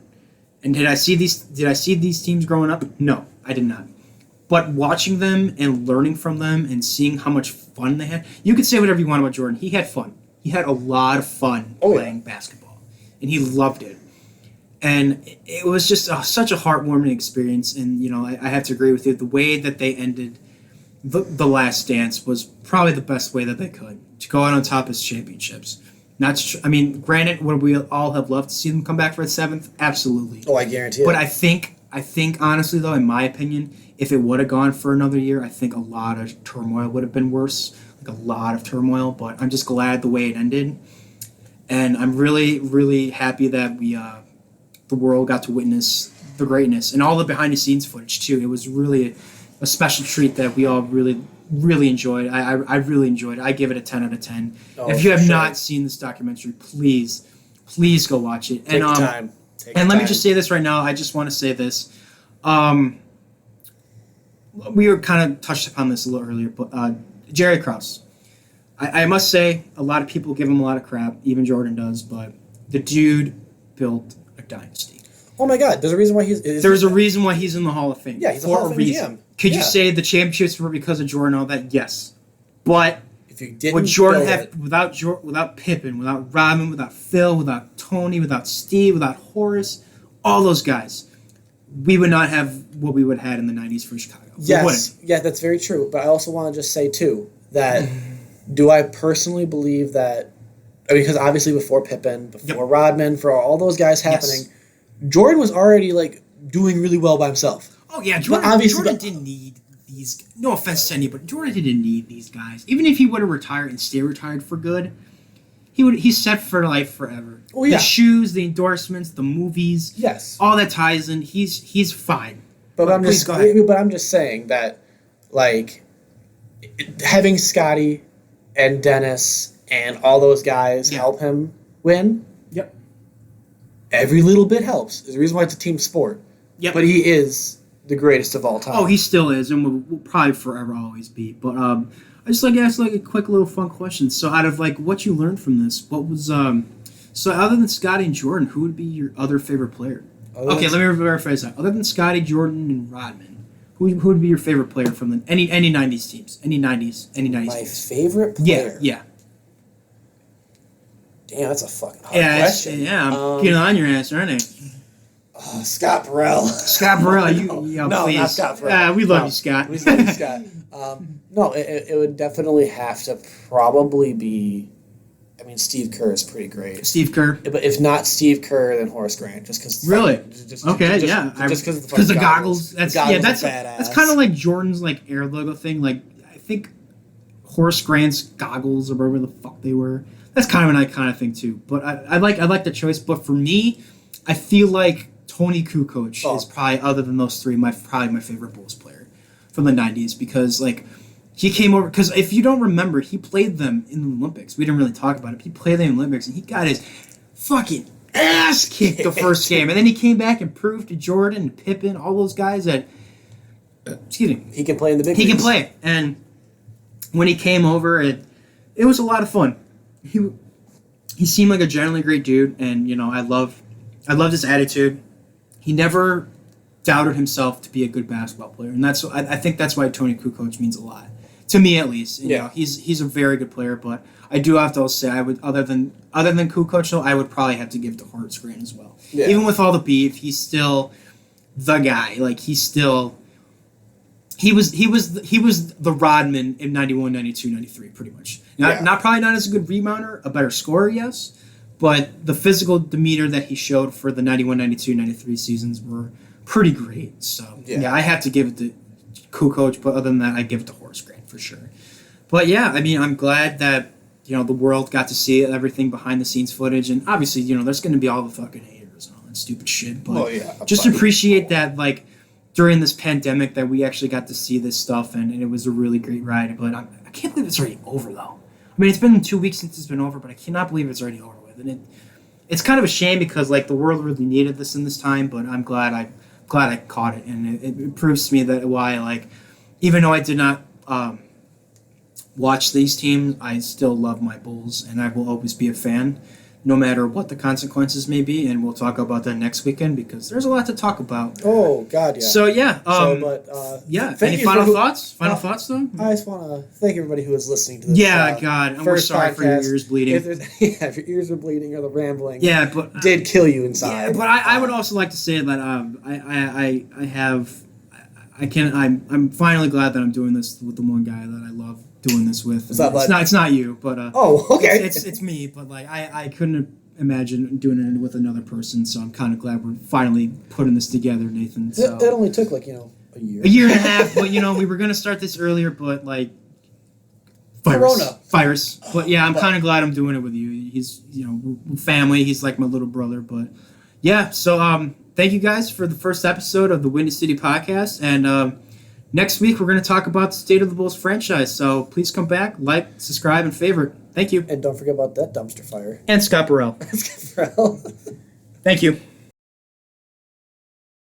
And did I see these teams growing up? No, I did not. But watching them and learning from them and seeing how much fun they had, you could say whatever you want about Jordan. He had fun. He had a lot of fun playing basketball, and he loved it. And it was just such a heartwarming experience. And I have to agree with you. The way that they ended the Last Dance was probably the best way that they could to go out on top as championships. Granted, would we all have loved to see them come back for the 7th? Absolutely. Oh, I guarantee it. But I think honestly, though, in my opinion, if it would have gone for another year, I think a lot of turmoil would have been worse. Like a lot of turmoil. But I'm just glad the way it ended. And I'm really, really happy that the world got to witness the greatness and all the behind-the-scenes footage, too. It was really a special treat that we all really, really enjoyed. I really enjoyed it. I give it a 10 out of 10. If you have not seen this documentary, please go watch it. Take the time. Let me just say this right now. I just want to say this. We were kind of touched upon this a little earlier, but Jerry Krause. I must say, a lot of people give him a lot of crap. Even Jordan does, but the dude built a dynasty. Oh my God! There's a reason why There's a reason why he's in the Hall of Fame. Yeah, he's a Hall of Fame GM. Could you say the championships were because of Jordan and all that? Yes. But if you didn't would Jordan have without Pippen, without Rodman, without Phil, without Tony, without Steve, without Horace, all those guys, we would not have what we would have had in the 90s for Chicago. Yes. Yeah, that's very true. But I also want to just say, too, that do I personally believe that, because obviously before Pippen, before Rodman, for all those guys happening, Jordan was already, doing really well by himself. Oh, yeah, Jordan didn't need these. No offense to anybody, Jordan didn't need these guys. Even if he would have retired and stay retired for good, he's set for life forever. Oh, yeah. The shoes, the endorsements, the movies, all that ties in. He's fine. But I'm just saying that, having Scotty and Dennis and all those guys help him win. Yep. Every little bit helps. There's a reason why it's a team sport. Yep. But he is the greatest of all time. Oh, he still is, and will probably forever always be. But I just to ask a quick little fun question. So, out of what you learned from this, what was so other than Scotty and Jordan, who would be your other favorite player? Let me rephrase that. Other than Scotty, Jordan, and Rodman, who would be your favorite player from any '90s teams? Any '90s My teams? favorite player? Yeah. Damn, that's a fucking hard question. I'm getting on your ass, aren't I? Scott Burrell. Scott Burrell, no, please. Not Scott Burrell. We love you, Scott. We love you, Scott. No, it would definitely have to probably be. I mean, Steve Kerr is pretty great. Steve Kerr. But if not Steve Kerr, then Horace Grant, just because. Really? Just because the goggles. That's badass. That's kind of like Jordan's Air logo thing. I think Horace Grant's goggles or whatever the fuck they were. That's kind of an iconic thing too. But I like the choice. But for me, I feel like Tony Kukoc is probably, other than those three, probably my favorite Bulls player from the 90s because he came over, because if you don't remember, he played them in the Olympics. We didn't really talk about it. He played them in the Olympics, and he got his fucking ass kicked the first game, and then he came back and proved to Jordan and Pippen, all those guys that, excuse me, He can play in the big he leagues. can play. And when he came over, it was a lot of fun. He seemed like a generally great dude, and I loved his attitude. He never doubted himself to be a good basketball player, and I think that's why Tony Kukoc means a lot to me, at least. Yeah. He's a very good player, but I do have to say I would other than Kukoc, though, I would probably have to give it to Horace Grant as well. Yeah. Even with all the beef, he's still the guy. Like he's still. He was the Rodman in 91, 92, 93, pretty much. Not probably not as a good rebounder, a better scorer, yes, but the physical demeanor that he showed for the 91, 92, 93 seasons were pretty great. So yeah, I have to give it to Kukoc, but other than that, I give it to Horace Grant for sure. But yeah, I mean, I'm glad that the world got to see everything behind the scenes footage, and obviously, there's going to be all the fucking haters and all that stupid shit. But just appreciate that, like, during this pandemic that we actually got to see this stuff, and it was a really great ride. But I can't believe it's already over, though. I mean, it's been 2 weeks since it's been over, but I cannot believe it's already over with. And it's kind of a shame because, like, the world really needed this in this time, but I'm glad I caught it. And it proves to me that why, like, even though I did not watch these teams, I still love my Bulls, and I will always be a fan, no matter what the consequences may be, and we'll talk about that next weekend because there's a lot to talk about. Oh God, yeah. So yeah, yeah. Any final thoughts? Final thoughts, though. I just want to thank everybody who is listening to this. Yeah, God, we're sorry for your ears bleeding. If your ears are bleeding or the rambling, but did kill you inside. Yeah, but I would also like to say that I'm finally glad that I'm doing this with the one guy that I love doing this with. It's not you, but okay. It's me, but like I couldn't imagine doing it with another person, so I'm kind of glad we're finally putting this together, Nathan. So. It only took a year. A year and a half, but we were gonna start this earlier, but like virus. But yeah, I'm kind of glad I'm doing it with you. He's we're family. He's like my little brother, but yeah. So thank you guys for the first episode of the Windy City Podcast, and next week we're going to talk about the state of the Bulls franchise. So please come back, like, subscribe, and favorite. Thank you. And don't forget about that dumpster fire. And Scott Burrell. Scott Burrell. Thank you.